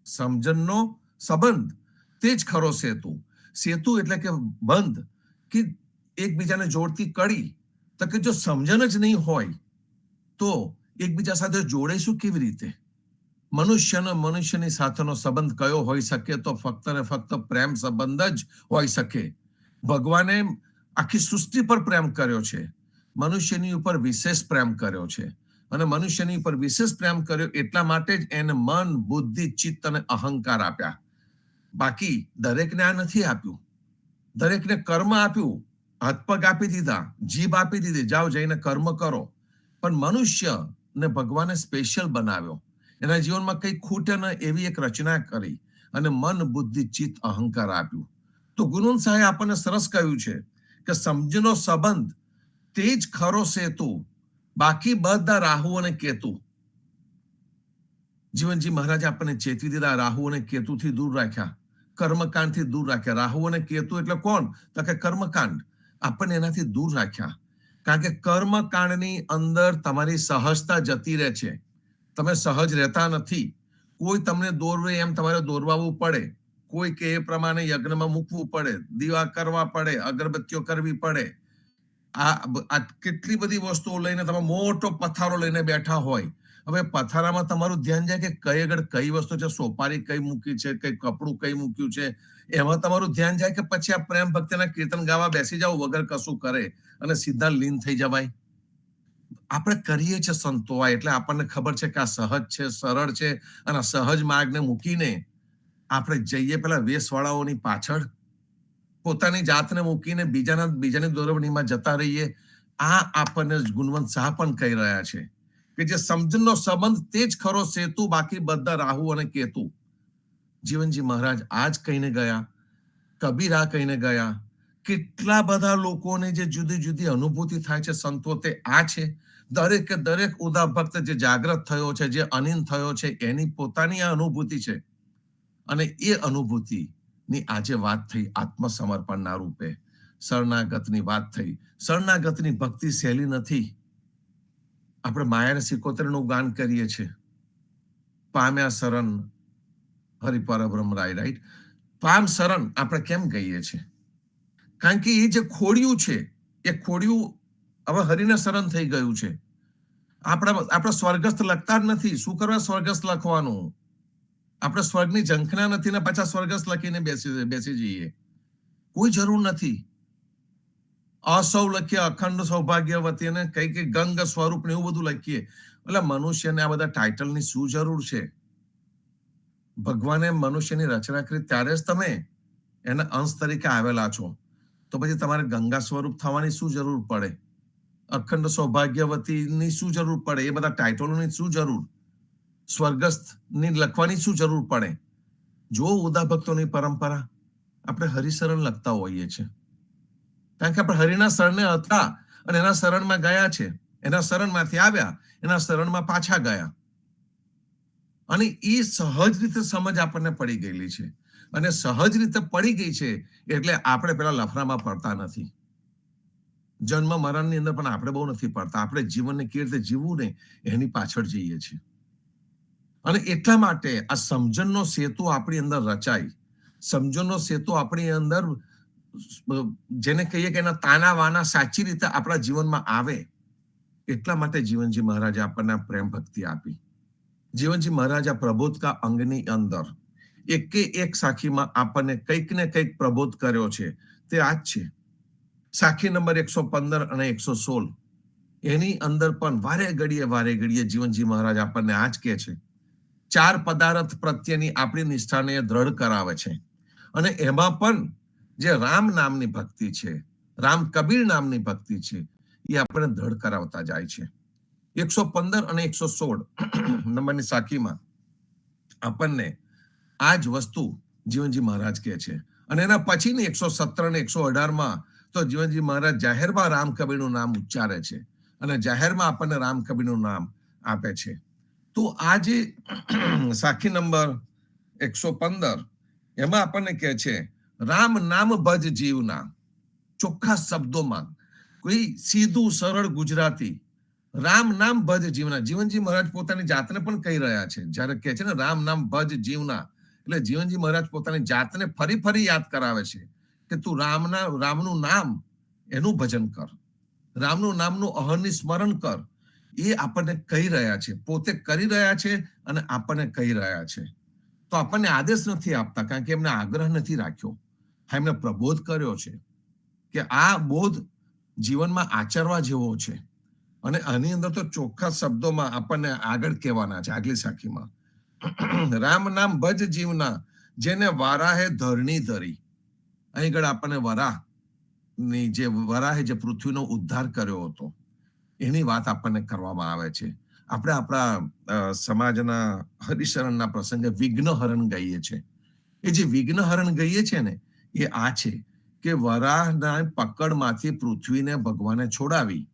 સમજણનો સંબંધ તે જ ખરો સેતુ. સેતુ એટલે કે બંધ, કે એકબીજાને જોડતી કડી. તો કે જો સમજણ જ નહીં હોય તો એકબીજા સાથે જોડેશું કેવી રીતે? મનુષ્યની સાથેનો સંબંધ કયો હોઈ શકે? તો ફક્ત ને ફક્ત પ્રેમ સંબંધ જ હોઈ શકે. ભગવાને આખી સૃષ્ટિ પર પ્રેમ કર્યો છે, મનુષ્યની ઉપર વિશેષ પ્રેમ કર્યો છે. અને મનુષ્યની ઉપર વિશેષ પ્રેમ કર્યો એટલા માટે જ એને મન, બુદ્ધિ, ચિત્ત અને અહંકાર આપ્યા. બાકી દરેકને આ નથી આપ્યું. દરેકને કર્મ આપ્યું, હાથ પગ આપી દીધા, જીભ આપી દીધી, જાઓ જઈને કર્મ કરો. પણ મનુષ્યને ભગવાને સ્પેશિયલ બનાવ્યો. એના જીવનમાં કઈ ખૂટે ન એવી એક રચના કરી અને મન, બુદ્ધિ, ચિત્ત, અહંકાર આપ્યું. તો ગુણવંત સાહેબ આપણને સરસ કહ્યું છે કે સમજનો સંબંધ તે જ ખરો સેતુ, બાકી બધા રાહુ અને કેતુ. જીવનજી મહારાજે આપણને ચેતવી દીધા, રાહુ અને કેતુથી દૂર રાખ્યા, કર્મકાંડથી દૂર રાખ્યા. રાહુ અને કેતુ એટલે કોણ? તો કે કર્મકાંડ. આપણને એનાથી દૂર રાખ્યા. કારણ કે કર્મકાંડની અંદર તમારી સહજતા જતી રહે છે. તમે સહજ રહેતા નથી. કોઈ તમને દોરવે એમ તમારે દોરવાવું પડે, કોઈ કે એ પ્રમાણે યજ્ઞમાં મૂકવું પડે, દીવા કરવા પડે, અગરબત્તીઓ કરવી પડે. આ કેટલી બધી વસ્તુઓ લઈને તમે મોટો પથારો લઈને બેઠા હોય. હવે પથારામાં તમારું ધ્યાન જાય કે કઈ આગળ કઈ વસ્તુ છે, સોપારી કઈ મૂકી છે, કઈ કપડું કઈ મૂક્યું છે, એમાં તમારું ધ્યાન જાય કે પછી આ પ્રેમ ભક્તિના કીર્તન ગાવા બેસી જાવ વગર કશું કરે અને સીધા લીન થઈ જવાય? આપણે કરીએ છીએ સંતોવા, એટલે આપણને ખબર છે કે આ સહજ છે, સરળ છે. અને સહજ માર્ગને મૂકીને આપણે જઈએ પેલા વેશવાળાઓની પાછળ, પોતાની જાતને મૂકીને બીજાની દોરવણીમાં જતા રહીએ. આ આપણને ગુણવંત શાહ પણ કહી રહ્યા છે કે જે સમજણનો સંબંધ તે જ ખરો સેતુ, બાકી બધા રાહુ અને કેતુ. જીવનજી મહારાજ આજ કહીને ગયા, કબીર આ કહીને ગયા કેટલા બધા લોકોને જે જુદી જુદી અનુભૂતિ થાય છે સંતો તે આ છે. દરેકે દરેક ઉદા ભક્ત જે જાગૃત થયો છે, જે અનિન થયો છે, એની પોતાની આ અનુભૂતિ છે. અને એ અનુભૂતિની આજે વાત થઈ આત્મસમર્પણના રૂપે. શરણાગતની વાત થઈ. શરણાગતની ભક્તિ સહેલી નથી. આપણે માયાને સિકોતરનું ગાન કરીએ છીએ, પામ્યા શરણ હરિપરબ્રહ્મ રાય, રાઈટ? પામ શરણ આપણે કેમ કહીએ છીએ? કારણ કે એ જે ખોડિયું છે, એ ખોડિયું હવે હરિને શરણ થઈ ગયું છે. આપણે સ્વર્ગસ્થ લખતા જ નથી. શું કરવા સ્વર્ગસ્થ લખવાનું? આપણે સ્વર્ગની ઝંખના નથી ને પાછા સ્વર્ગસ્થ લખીને બેસી જઈએ. કોઈ જરૂર નથી. અસૌ લખીએ, અખંડ સૌભાગ્યવતી, અને કઈ ગંગ સ્વરૂપ ને એવું બધું લખીએ. એટલે મનુષ્યને આ બધા ટાઇટલની શું જરૂર છે? ભગવાને મનુષ્યની રચના કરી ત્યારે જ તમે એના અંશ તરીકે આવેલા છો. તો પછી તમારે ગંગા સ્વરૂપ થવાની શું જરૂર પડે? અખંડ સૌભાગ્યવતીની શું જરૂર પડે? એ બધા ટાઇટલોની શું જરૂર? સ્વર્ગસ્થની લખવાની શું જરૂર પડે? જો ઉદા ભક્તોની પરંપરા, આપણે હરિશરણ લખતા હોઈએ છીએ. કારણ કે આપણે હરિના શરણે હતા અને એના શરણમાં ગયા છે. એના શરણમાંથી આવ્યા, એના શરણમાં પાછા ગયા. અને એ સહજ રીતે સમજ આપણને પડી ગયેલી છે. અને સહજ રીતે પડી ગઈ છે એટલે આપણે પેલા લફરામાં પડતા નથી. જન્મ મરણની અંદર પણ આપણે બહુ નથી પડતા. આપણે જીવનને કેવી રીતે જીવવું ને એની પાછળ જઈએ છીએ. અને એટલા માટે આ સમજણનો સેતુ આપણી અંદર રચાય. સમજણનો સેતુ આપણી અંદર, જેને કહીએ કે એના તાના વાના સાચી રીતે આપણા જીવનમાં આવે. એટલા માટે જીવનજી મહારાજે આપણને પ્રેમ ભક્તિ આપી. જીવનજી મહારાજા પ્રબોધ કા અંગની અંદર એકે એક સાખીમાં આપણને કંઈક ને કંઈક પ્રબોધ કર્યો છે. તે આ જ છે. સાખી નંબર 115 અને 116, એની અંદર પણ વારે ઘડીએ જીવનજી મહારાજ આપણને આ જ કહે છે. 4 પદાર્થ પ્રત્યેની આપણી નિષ્ઠાને દ્રઢ કરાવે છે. અને એમાં પણ જે રામ નામની ભક્તિ છે, રામ કબીર નામની ભક્તિ છે, એ આપણને દ્રઢ કરાવતા જાય છે. 115 અને 116 નંબરની સાખીમાં આપણને આ જ વસ્તુ જીવનજી મહારાજ કહે છે. અને એના પછીની 117 અને 118માં તો જીવનજી મહારાજ જાહેરમાં રામ કબીરનું નામ ઉચ્ચારે છે અને જાહેરમાં આપણને રામ કબીરનું નામ આપે છે. તો આ જે સાખી નંબર 115, એમાં આપણને કહે છે રામ નામ ભજ જીવના. ચોખ્ખા શબ્દોમાં, કોઈ સીધું સરળ ગુજરાતી, રામ નામ ભજ જીવના. જીવનજી મહારાજ પોતાની જાતને પણ કહી રહ્યા છે. જ્યારે કહે છે ને રામ નામ ભજ જીવના, એટલે જીવનજી મહારાજ પોતાની જાતને ફરી ફરી યાદ કરાવે છે કે તું રામનું નામ, એનું ભજન કર, રામનું નામનું અહર્નિ સ્મરણ કર. એ આપણને કહી રહ્યા છે, પોતે કરી રહ્યા છે અને આપણને કહી રહ્યા છે. તો આપણને આદેશ નથી આપતા, કારણ કે એમને આગ્રહ નથી રાખ્યો. હા, એમને પ્રબોધ કર્યો છે કે આ બોધ જીવનમાં આચરવા જેવો છે. અને આની અંદર તો ચોખ્ખા શબ્દોમાં આપણને આગળ કહેવાના છે. આગલી સાખીમાં રામ નામ ભજ જીવના, જેને વારાહે ધરણી ધરી. અહીં આગળ આપણને વરાહે જે પૃથ્વીનો ઉદ્ધાર કર્યો હતો એની વાત આપણને કરવામાં આવે છે. આપણે આપણા સમાજના હરિશરણના પ્રસંગે વિઘ્નહરણ ગઈએ છીએ. એ જે વિઘ્નહરણ ગઈએ છે ને, એ આ છે કે વરાહના પકડમાંથી પૃથ્વીને ભગવાને છોડાવી.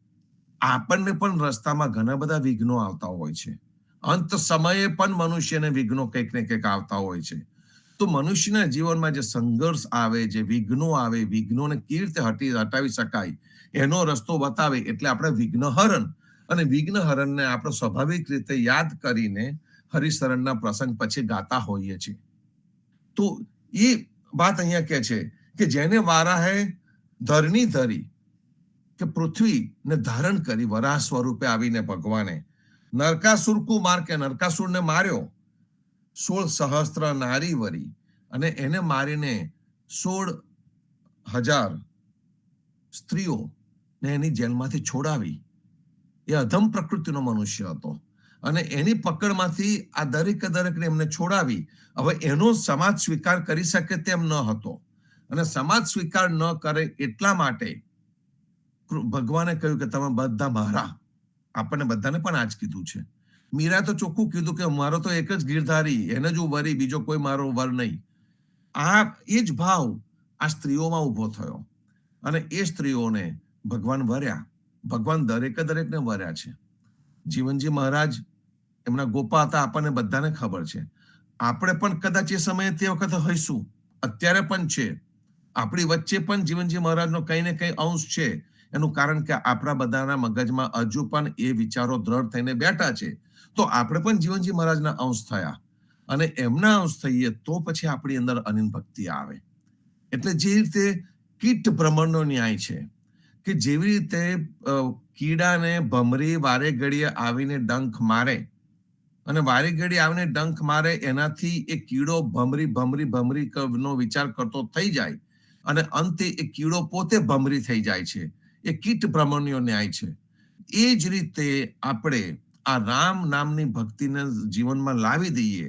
આપણને પણ રસ્તામાં ઘણા બધા વિઘ્નો આવતા હોય છે. અંત સમયે પણ મનુષ્યને વિઘ્નો કંઈક ને કંઈક આવતા હોય છે. તો મનુષ્યના જીવનમાં જે સંઘર્ષ આવે, જે વિઘ્નો આવે, વિઘ્નોને કેવી રીતે હટાવી શકાય એનો રસ્તો બતાવે. એટલે આપણે વિઘ્નહરણ, અને વિઘ્નહરણને આપણે સ્વાભાવિક રીતે યાદ કરીને હરિશરણના પ્રસંગ પછી ગાતા હોઈએ છીએ. તો એ વાત અહીંયા કહે છે કે જેને વારાહે ધરણી ધરી, કે પૃથ્વીને ધારણ કરી વરાહ સ્વરૂપે આવીને ભગવાને નરકાસુર કુમાર, કે નરકાસુરને માર્યો. 16 સહસ્ત્ર નારી વરી, અને એને મારીને 16,000 સ્ત્રીઓ ને એની જેલમાંથી છોડાવી. એ અધમ પ્રકૃતિનો મનુષ્ય હતો અને એની પકડમાંથી આ દરેકને એમને છોડાવી. હવે એનો સમાજ સ્વીકાર કરી શકે તેમ ન હતો, અને સમાજ સ્વીકાર ન કરે એટલા માટે ભગવાને કહ્યું કે તમે બધા મારા. આપણને બધાને પણ આ જ કીધું છે. મીરા તો ચોખ્ખું કીધું કે મારો તો એક જ ગીરધારી, એને જ હું વરી, બીજો કોઈ મારો વર નહીં. આ એ જ ભાવ આ સ્ત્રીઓમાં ઉભો થયો. અને એ સ્ત્રીઓને ભગવાન વર્યા. ભગવાન દરેકને વર્યા છે. જીવનજી મહારાજ એમના ગોપા હતા, આપણને બધાને ખબર છે. આપણે પણ કદાચ એ સમયે તે વખતે હોઈશું, અત્યારે પણ છે. આપણી વચ્ચે પણ જીવનજી મહારાજનો કંઈ ને કંઈ અંશ છે. એનું કારણ કે આપણા બધાના મગજમાં હજુ પણ એ વિચારો દ્રઢ થઈને બેઠા છે. તો આપણે પણ જીવનજી મહારાજના અંશ થયા, અને એમના અંશ થઈએ તો પછી આપણી અંદર અનિલ ભક્તિ આવે. એટલે જે રીતે કીટ ભ્રમણનો ન્યાય છે, કે જેવી રીતે કીડાને ભમરી વારે ઘડીએ આવીને ડંખ મારે, અને વારે ઘડી આવીને ડંખ મારે, એનાથી એ કીડો ભમરી નો વિચાર કરતો થઈ જાય, અને અંતે એ કીડો પોતે ભમરી થઈ જાય છે. એ કીટ ભ્રમણનો ન્યાય છે. એ જ રીતે આપણે આ રામ નામની ભક્તિને જીવનમાં લાવી દઈએ,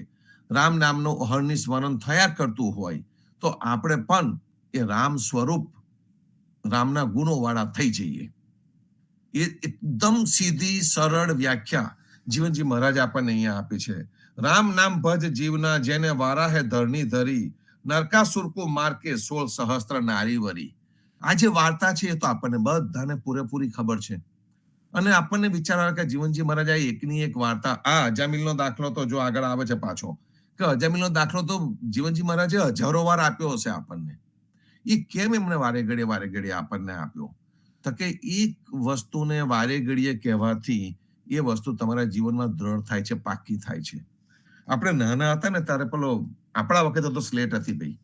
રામ નામનું અહર્નિ સ્મરણ થયા કરતું હોય, તો આપણે પણ એ રામ સ્વરૂપ, રામના ગુણો વાળા થઈ જઈએ. એ એકદમ સીધી સરળ વ્યાખ્યા જીવનજી મહારાજ આપણને અહીંયા આપી છે. રામ નામ ભજ જીવના, જેને વારાહે ધરણી ધરી, નરકાસુર કો માર કે 16 સહસ્ત્ર નારી વરી. આ જે વાર્તા છે એ તો આપણને બધાને પૂરેપૂરી ખબર છે. અને આપણને વિચાર આવે કે જીવનજી મહારાજ આ એકની એક વાર્તા, આ અજામિલનો દાખલો તો જો આગળ આવે છે પાછો, કે અજામિલનો દાખલો તો જીવનજી મહારાજે હજારો વાર આપ્યો હશે આપણને. એ કેમ એમને વારે ઘડીએ આપણને આપ્યો? તો કે એક વસ્તુને વારે ઘડીએ કહેવાથી એ વસ્તુ તમારા જીવનમાં દ્રઢ થાય છે, પાકી થાય છે. આપણે નાના હતા ને ત્યારે પેલો, આપણા વખતે તો સ્લેટ હતી ભાઈ.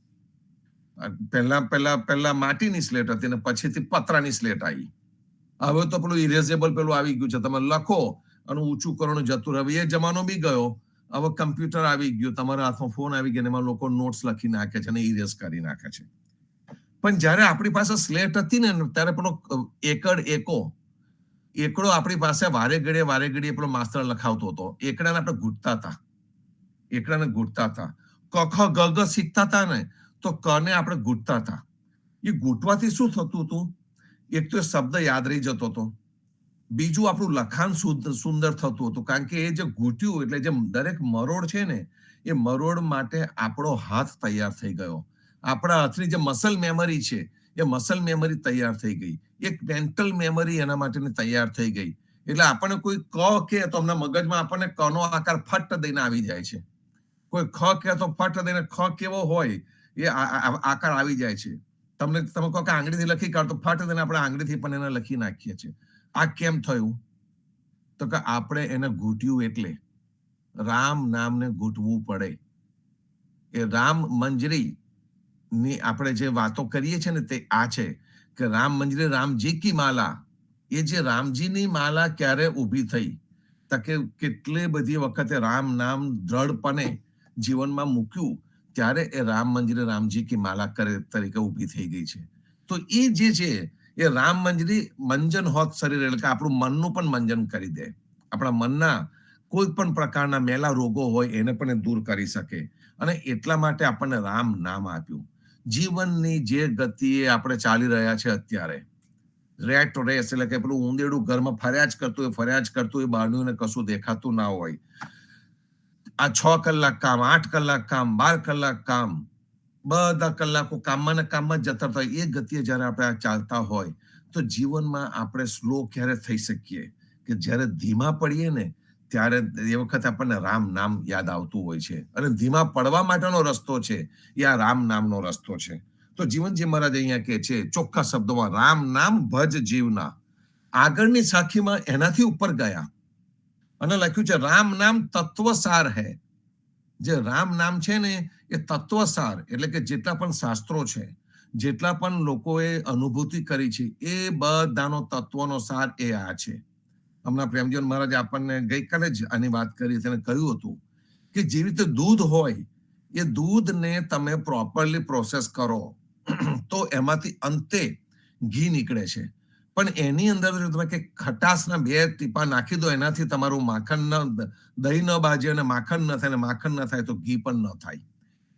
પહેલા માટીની સ્લેટ હતી ને પછીથી પતરાની સ્લેટ આવી. હવે તો પેલું ઇરેઝેબલ પેલું આવી ગયું છે, તમે લખો અને ઊંચું કરો ને જતું રહે. એ જમાનો બી ગયો. હવે કમ્પ્યુટર આવી ગયું, તમારા હાથમાં ફોન આવી ગયા, એમાં લોકો નોટ્સ લખી નાખે છે અને ઇરેઝ કરી નાખે છે. પણ જયારે આપણી પાસે સ્લેટ હતી ને, ત્યારે પેલો એકડો આપણી પાસે વારે ઘડીએ પેલો માસ્તર લખાવતો હતો. એકડાને આપણે ઘૂંટતા હતા. ક ખ ગ ગ શીખતા હતા ને, તો કને આપણે ઘૂંટતા હતા. એ ઘૂંટવાથી શું થતું હતું? એક તો શબ્દ યાદ રહી જતો હતો, બીજું આપણું લખાણ સુંદર થતું હતું. કારણ કે એ જે ઘૂંટ્યું, એટલે જે દરેક મરોડ છે ને, એ મરોડ માટે આપણો હાથ તૈયાર થઈ ગયો. આપણા હાથની જે મસલ મેમરી છે, એ મસલ મેમરી તૈયાર થઈ ગઈ. એક મેન્ટલ મેમરી એના માટેની તૈયાર થઈ ગઈ. એટલે આપણને કોઈ ક કે તો હમણાં મગજમાં આપણને કનો આકાર ફટ દઈને આવી જાય છે. કોઈ ખ કે તો ફટ દઈને ખ કેવો હોય એ આકાર આવી જાય છે. તમે કહો કે આંગળીથી લખી કાઢો, તો ફટ દઈને આપણે આંગળીથી પણ એને લખી નાખીએ છીએ. આ કેમ થયું? તો કે આપણે એને ઘૂંટ્યું. એટલે રામ નામને ઘૂંટવું પડે. એ રામ મંજરી ની આપણે જે વાતો કરીએ છીએ ને, તે આ છે કે રામ મંજરી રામજી કી માલા. એ જે રામજીની માલા ક્યારે ઊભી થઈ? તો કે કેટલી બધી વખતે રામ નામ દ્રઢપણે જીવનમાં મૂક્યું, ત્યારે એ રામ મંજરી રામજી કી માલા તરીકે ઊભી થઈ ગઈ છે. તો એ જે છે એ રામ મંજરી મંજન હોત શરીર, એટલે કે આપણું મનનું પણ મંજન કરી દે. આપણા મનના કોઈ પણ પ્રકારના મેલા રોગો હોય એને પણ દૂર કરી શકે. અને એટલા માટે આપણને રામ નામ આપ્યું. જીવનની જે ગતિએ આપણે ચાલી રહ્યા છે અત્યારે, રેટ રેસ, એટલે કે પેલું ઊંદેડું ઘરમાં ફર્યા જ કરતું એ બહારનું કશું દેખાતું ના હોય. આ 6 કલાક કામ, 8 કલાક કામ, 12 કલાક કામ, બધા કલાકો કામમાં ને કામમાં જતા થાય. એ ગતિએ જયારે આપણે ચાલતા હોય, તો જીવનમાં આપણે સ્લો ક્યારે થઈ શકીએ? કે જ્યારે ધીમા પડીએ ને, ત્યારે એ વખતે આપણને રામ નામ યાદ આવતું હોય છે. અને ધીમા પડવા માટેનો રસ્તો છે એ આ રામ નામનો રસ્તો છે. તો જીવનજી મહારાજ અહીંયા કહે છે ચોખ્ખા શબ્દોમાં, રામ નામ ભજ જીવના. આગળની સાખીમાં એનાથી ઉપર ગયા અને લખ્યું છે રામ નામ તત્વસાર હૈ. જે રામ નામ છે ને, એ તત્વસાર, એટલે કે જેટલા પણ શાસ્ત્રો છે, જેટલા પણ લોકોએ અનુભૂતિ કરી છે, એ બધાનો તત્વનો સાર એ આ છે. હમણાં પ્રેમજીવન મહારાજ આપણને ગઈકાલે જ આની વાત કરી, તેને કહ્યું હતું કે જેવી રીતે દૂધ હોય, એ દૂધને તમે પ્રોપરલી પ્રોસેસ કરો તો એમાંથી અંતે ઘી નીકળે છે. પણ એની અંદર જો તમે કે ખટાશના 2 ટીપા નાખી દો, એનાથી તમારું દહીં ન બાજે અને માખણ ન થાય, અને માખણ ન થાય તો ઘી પણ ન થાય.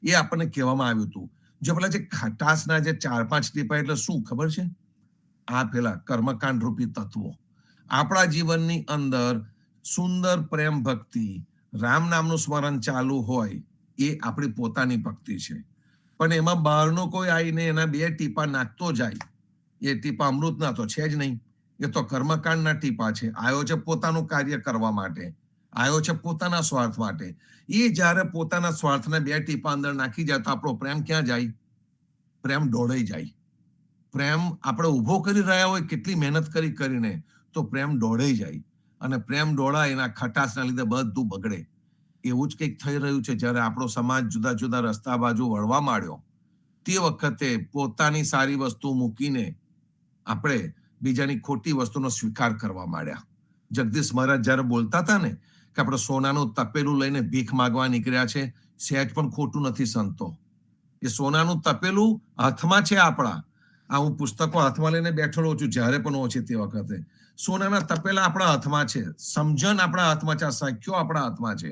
એ આપણને કહેવામાં આવ્યું હતું. જો પેલા જે ખટાશના જે 4-5 ટીપા, એટલે શું ખબર છે? આ પેલા કર્મકાંડ રૂપી તત્વો આપણા જીવનની અંદર સુંદર પ્રેમ ભક્તિ, રામ નામનું સ્મરણ ચાલુ હોય, એ આપણી પોતાની ભક્તિ છે. પણ એમાં બહારનો કોઈ આવીને એના 2 ટીપા નાખતો જાય, એ ટીપા અમૃતના તો છે જ નહીં. એ તો કર્મકાંડના ટીપા છે. આવ્યો છે પોતાનું કાર્ય કરવા માટે, આવ્યો છે પોતાના સ્વાર્થ માટે. એ જ્યારે પોતાના સ્વાર્થને 2 ટીપા અંદર નાખી જાય તો આપણો પ્રેમ ક્યાં જાય? પ્રેમ દોડાઈ જાય. પ્રેમ આપણે ઊભો કરી રહ્યા હોય કેટલી મહેનત કરીને, તો પ્રેમ દોડાઈ જાય. અને પ્રેમ દોડાય એના ખટાશના લીધે બધું બગડે. એવું જ કંઈક થઈ રહ્યું છે. જ્યારે આપણો સમાજ જુદા જુદા રસ્તા બાજુ વળવા માંડ્યો, તે વખતે પોતાની સારી વસ્તુ મૂકીને આપણે બીજાની ખોટી વસ્તુનો સ્વીકાર કરવા માંડ્યા. જગદીશ મહારાજ જ્યારે બોલતા હતા ને કે આપણે સોનાનું તપેલું લઈને ભીખ માંગવા નીકળ્યા છે, સહેજ પણ ખોટું નથી સંતો. એ સોનાનું તપેલું હાથમાં છે આપણા. આ હું પુસ્તકો હાથમાં લઈને બેઠેલો છું જ્યારે પણ હોય છે તે વખતે. સોનાના તપેલા આપણા હાથમાં છે, સમજણ આપણા હાથમાં છે, સાખ્યો આપણા હાથમાં છે,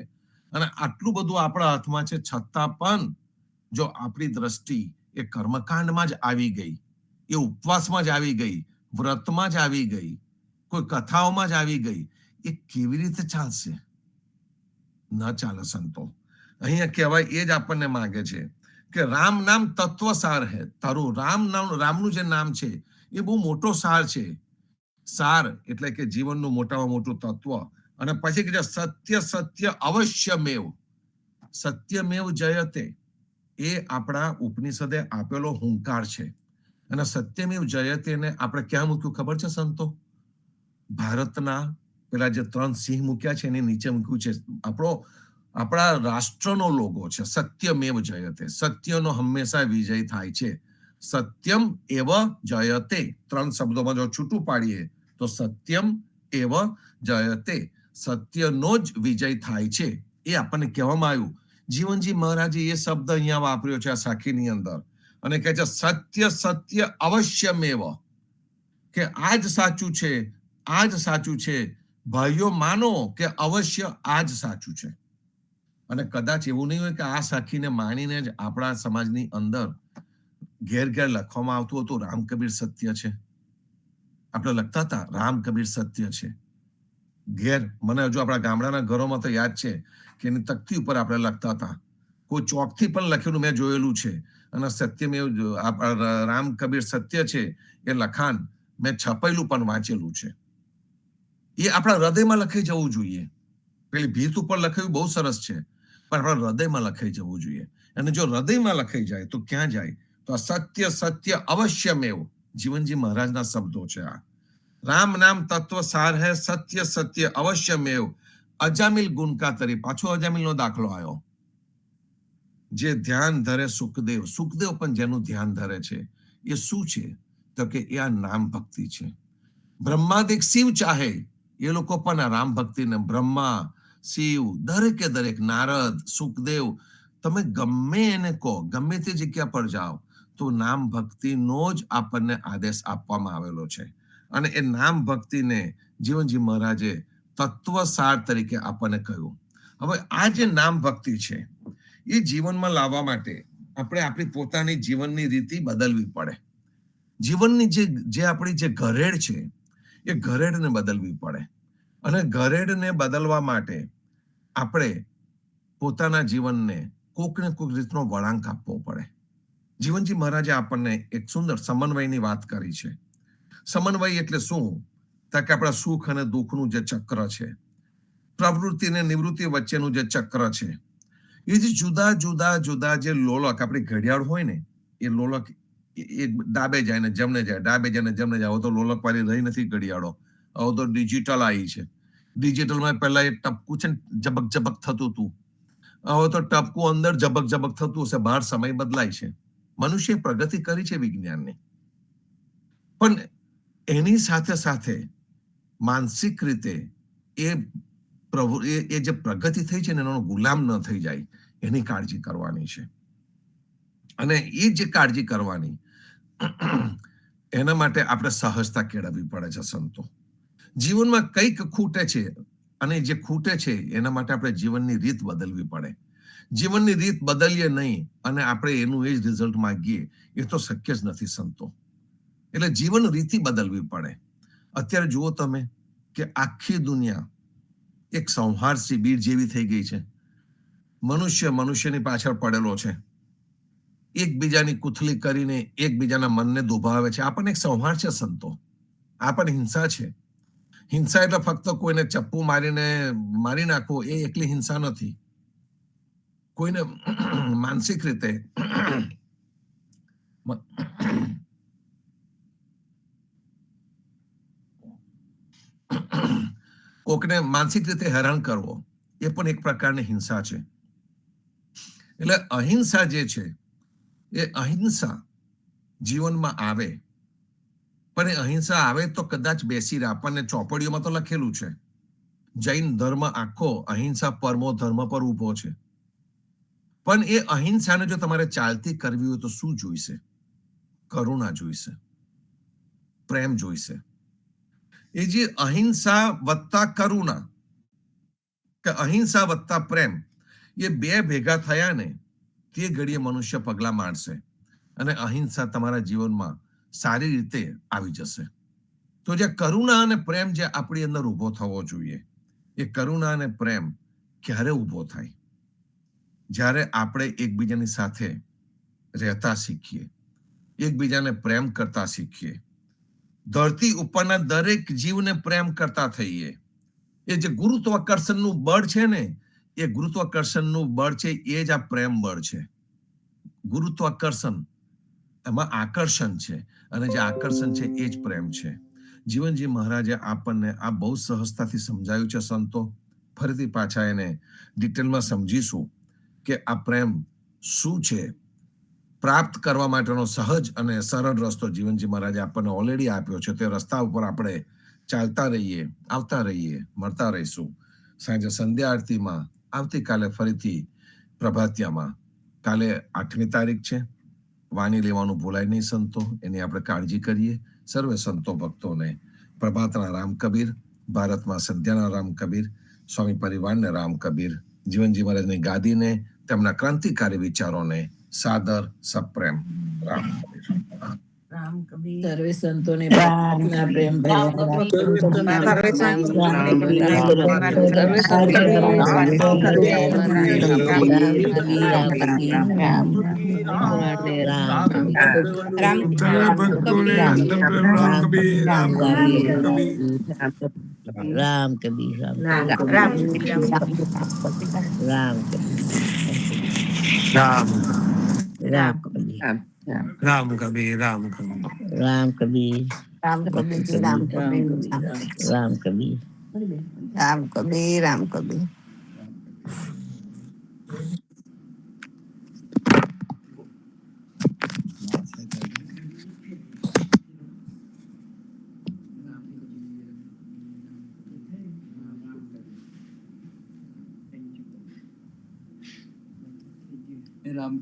અને આટલું બધું આપણા હાથમાં છે, છતાં પણ જો આપણી દ્રષ્ટિ એ કર્મકાંડમાં જ આવી ગઈ, એ ઉપવાસમાં જ આવી ગઈ, વ્રતમાં જ આવી ગઈ, કોઈ કથાઓમાં જ આવી ગઈ, એ કેવી રીતે ચાલશે? ન ચાલે સંતો. અહીંયા કહેવાય એ જ આપણને માંગે છે કે રામ નામ તત્વસાર હે. તારું રામનું જે નામ છે એ બહુ મોટો સાર છે. સાર એટલે કે જીવનનું મોટામાં મોટું તત્વ. અને પછી કે સત્ય સત્ય અવશ્યમેવ, સત્યમેવ જયતે, એ આપણા ઉપનિષદે આપેલો હુંકાર છે. અને સત્યમેવ જયતે ને આપણે ક્યાં મૂક્યું ખબર છે સંતો? ભારતના પેલા જે 3 સિંહ મૂક્યા છે એની નીચે મૂક્યું છે આપણા રાષ્ટ્રનો લોગો છે, સત્યમેવ જયતે. સત્યનો હંમેશા વિજય થાય છે. સત્યમ એવ જયતે. 3 શબ્દોમાં જો છૂટું પાડીએ તો સત્યમ એવ જયતે, સત્યનો જ વિજય થાય છે. એ આપણને કહેવામાં આવ્યું. જીવનજી મહારાજે એ શબ્દ અહીંયા વાપર્યો છે આ સાખીની અંદર, અને કહે છે સત્ય સત્ય અવશ્યમેવ, કે આ જ સાચું છે, આ જ સાચું છે. ભાઈઓ માનો કે અવશ્ય આ જ સાચું છે. અને કદાચ એવું નહીં હોય કે આ સાખીને માનીને જ આપણા સમાજની અંદર ઘેર ઘેર લખવામાં આવતું હતું રામ કબીર સત્ય છે. આપણે લખતા હતા રામ કબીર સત્ય છે ઘેર. મને હજુ આપણા ગામડાના ઘરોમાં તો યાદ છે કે એની તકતી ઉપર આપણે લખતા હતા. કોઈ ચોકથી પણ લખેલું મેં જોયેલું છે. અને સત્યમેવ રામ કબીર સત્ય છે એ લખાણ મેં છપાયેલું પણ વાંચેલું છે. એ આપણા હૃદયમાં લખાઈ જવું જોઈએ. પેલી ભીત ઉપર લખાયું બહુ સરસ છે, પણ આપણા હૃદયમાં લખાઈ જવું જોઈએ. અને જો હૃદયમાં લખાઈ જાય તો ક્યાં જાય? તો આ સત્ય સત્ય અવશ્યમેવ જીવનજી મહારાજના શબ્દો છે. આ રામ નામ તત્વ સાર હૈ, સત્ય સત્ય અવશ્યમેવ. અજામિલ ગુણકા તરી, પાછો અજામિલનો દાખલો આવ્યો. જે ધ્યાન ધરે સુખદેવ, સુખદેવ પણ જેનું ધ્યાન ધરે છે એ શું છે? તો કે એ આ નામ ભક્તિ છે. બ્રહ્માદિક શિવ ચાહે, એ લોકો પણ આ રામ ભક્તિને, બ્રહ્મા, શિવ, દરેકે દરેક, નારદ, સુખદેવ, તમે ગમે એને કહો, ગમે તે જગ્યા પર જાઓ તો નામ ભક્તિનો જ આપણને આદેશ આપવામાં આવેલો છે. અને એ નામ ભક્તિને જીવનજી મહારાજે તત્વસાર તરીકે આપણને કહ્યું. હવે આ જે નામ ભક્તિ છે એ જીવનમાં લાવવા માટે આપણે આપણી પોતાની જીવનની રીતિ બદલવી પડે. જીવનની જે આપણી જે ઘરેડ છે એ ઘરેડને બદલવી પડે. અને ઘરેડને બદલવા માટે આપણે પોતાના જીવનને કોઈક ને કોઈક રીતનો વળાંક આપવો પડે. જીવનજી મહારાજે આપણને એક સુંદર સમન્વયની વાત કરી છે. સમન્વય એટલે શું? તો કે આપણા સુખ અને દુઃખનું જે ચક્ર છે, પ્રવૃત્તિ અને નિવૃત્તિ વચ્ચેનું જે ચક્ર છે, એ જે જુદા જુદા જુદા જે લોલક, આપણી ઘડિયાળ હોય ને એ લોલક એ ડાબે જાય ને જમણે જાય, ડાબે જાય ને જમણે જાય. હવે તો લોલક વાળી રહી નથી ઘડિયાળો, હવે તો ડિજિટલ આવી છે. ડિજિટલમાં પહેલા એ ટપકું છે ને ઝબક ઝબક થતું હતું, હવે તો ટપકું અંદર ઝબક ઝબક થતું હશે. બહાર સમય બદલાય છે. મનુષ્ય પ્રગતિ કરી છે વિજ્ઞાનની, પણ એની સાથે સાથે માનસિક રીતે એ જે પ્રગતિ થઈ છે ને એનો ગુલામ ન થઈ જાય એની કાળજી કરવાની છે. અને એ જે કાળજી કરવાની એના માટે આપણે સહજતા કેળવવી પડે છે સંતો. જીવનમાં કંઈક ખૂટે છે, અને જે ખૂટે છે એના માટે આપણે જીવનની રીત બદલવી પડે. જીવનની રીત બદલીએ નહીં અને આપણે એનું એ જ રિઝલ્ટ માંગીએ, એ તો શક્ય જ નથી સંતો. એટલે જીવન રીતિ બદલવી પડે. અત્યારે જુઓ તમે કે આખી દુનિયા એક સંહાર શિબિર જેવી થઈ ગઈ છે. મનુષ્યની પાછળ પડેલો છે. એકબીજાની કુથલી કરીને એકબીજાના મનને દુભાવે છે. આ પણ એક સંહાર છે સંતો, આ પણ હિંસા છે. હિંસા એટલે ફક્ત કોઈને ચપ્પુ મારીને મારી નાખવો એ એકલી હિંસા નથી. કોઈને માનસિક રીતે કોકને માનસિક રીતે હેરાન કરવો એ પણ એક પ્રકારની હિંસા છે. એટલે અહિંસા જે છે એ અહિંસા જીવનમાં આવે, પણ એ અહિંસા આવે તો કદાચ બેસી રહે. આપણને ચોપડીઓમાં તો લખેલું છે, જૈન ધર્મ આખો અહિંસા પરમો ધર્મ પર ઉભો છે. પણ એ અહિંસાને જો તમારે ચાલતી કરવી હોય તો શું જોઈશે? કરુણા જોઈશે, પ્રેમ જોઈશે. એ જે અહિંસા વત્તા કરુણા કે અહિંસા વત્તા પ્રેમ એ બે ભેગા થયા ને તે ઘડીએ મનુષ્ય પગલા માંડશે અને અહિંસા તમારા જીવનમાં સારી રીતે આવી જશે. તો જે કરુણા અને પ્રેમ જે આપણી અંદર ઊભો થવો જોઈએ, એ કરુણા અને પ્રેમ ક્યારે ઊભો થાય? જ્યારે આપણે એકબીજાની સાથે રહેતા શીખીએ, એકબીજાને પ્રેમ કરતા શીખીએ, ધરતી ઉપરના દરેક જીવને પ્રેમ કરતા થઈએ. એ જે ગુરુત્વાકર્ષણનું બળ છે ને, એ ગુરુત્વાકર્ષણનું બળ છે એ જ આ પ્રેમ બળ છે. ગુરુત્વાકર્ષણ એમાં આકર્ષણ છે અને જે આકર્ષણ છે એ જ પ્રેમ છે. જીવનજી મહારાજે આપણને આ બહુ સહજતાથી સમજાયું છે સંતો. ફરીથી પાછા એને ડિટેલમાં સમજીશું કે આ પ્રેમ શું છે. પ્રાપ્ત કરવા માટેનો સહજ અને સરળ રસ્તો જીવનજી મહારાજે આપણને ઓલરેડી આપ્યો છે. તે રસ્તા ઉપર આપણે ચાલતા રહીએ, આવતા રહીએ, મળતા રહીશું. સાંજે સંધ્યા આરતીમાં, આવતીકાલે ફરીથી પ્રભાતિયામાં. કાલે 8મી તારીખ છે. વાણી લેવાનું ભૂલાય નહીં સંતો, એની આપણે કાળજી કરીએ. સર્વે સંતો ભક્તોને પ્રભાતના રામ કબીર, ભારતમાં સંધ્યાના રામ કબીર, સ્વામી પરિવારને રામ કબીર, જીવનજી મહારાજની ગાદીને, તેમના ક્રાંતિકારી વિચારોને સાદર સપ્રેમ રામ કબીર. સર્વે સંતોને પ્રાર્થના પ્રેમ ભર્યા રામ કબીર રામ કબીર રામ કબીર રામ કબીર રામ કબીર રામ કબીર રામ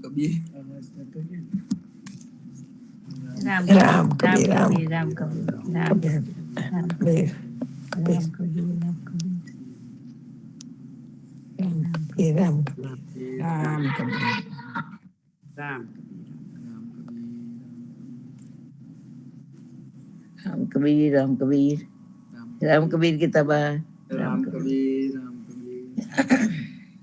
કબીર. રામ કબીર રામ કબીર રામ કબીર राम कबीर की तबाह રામ કબીર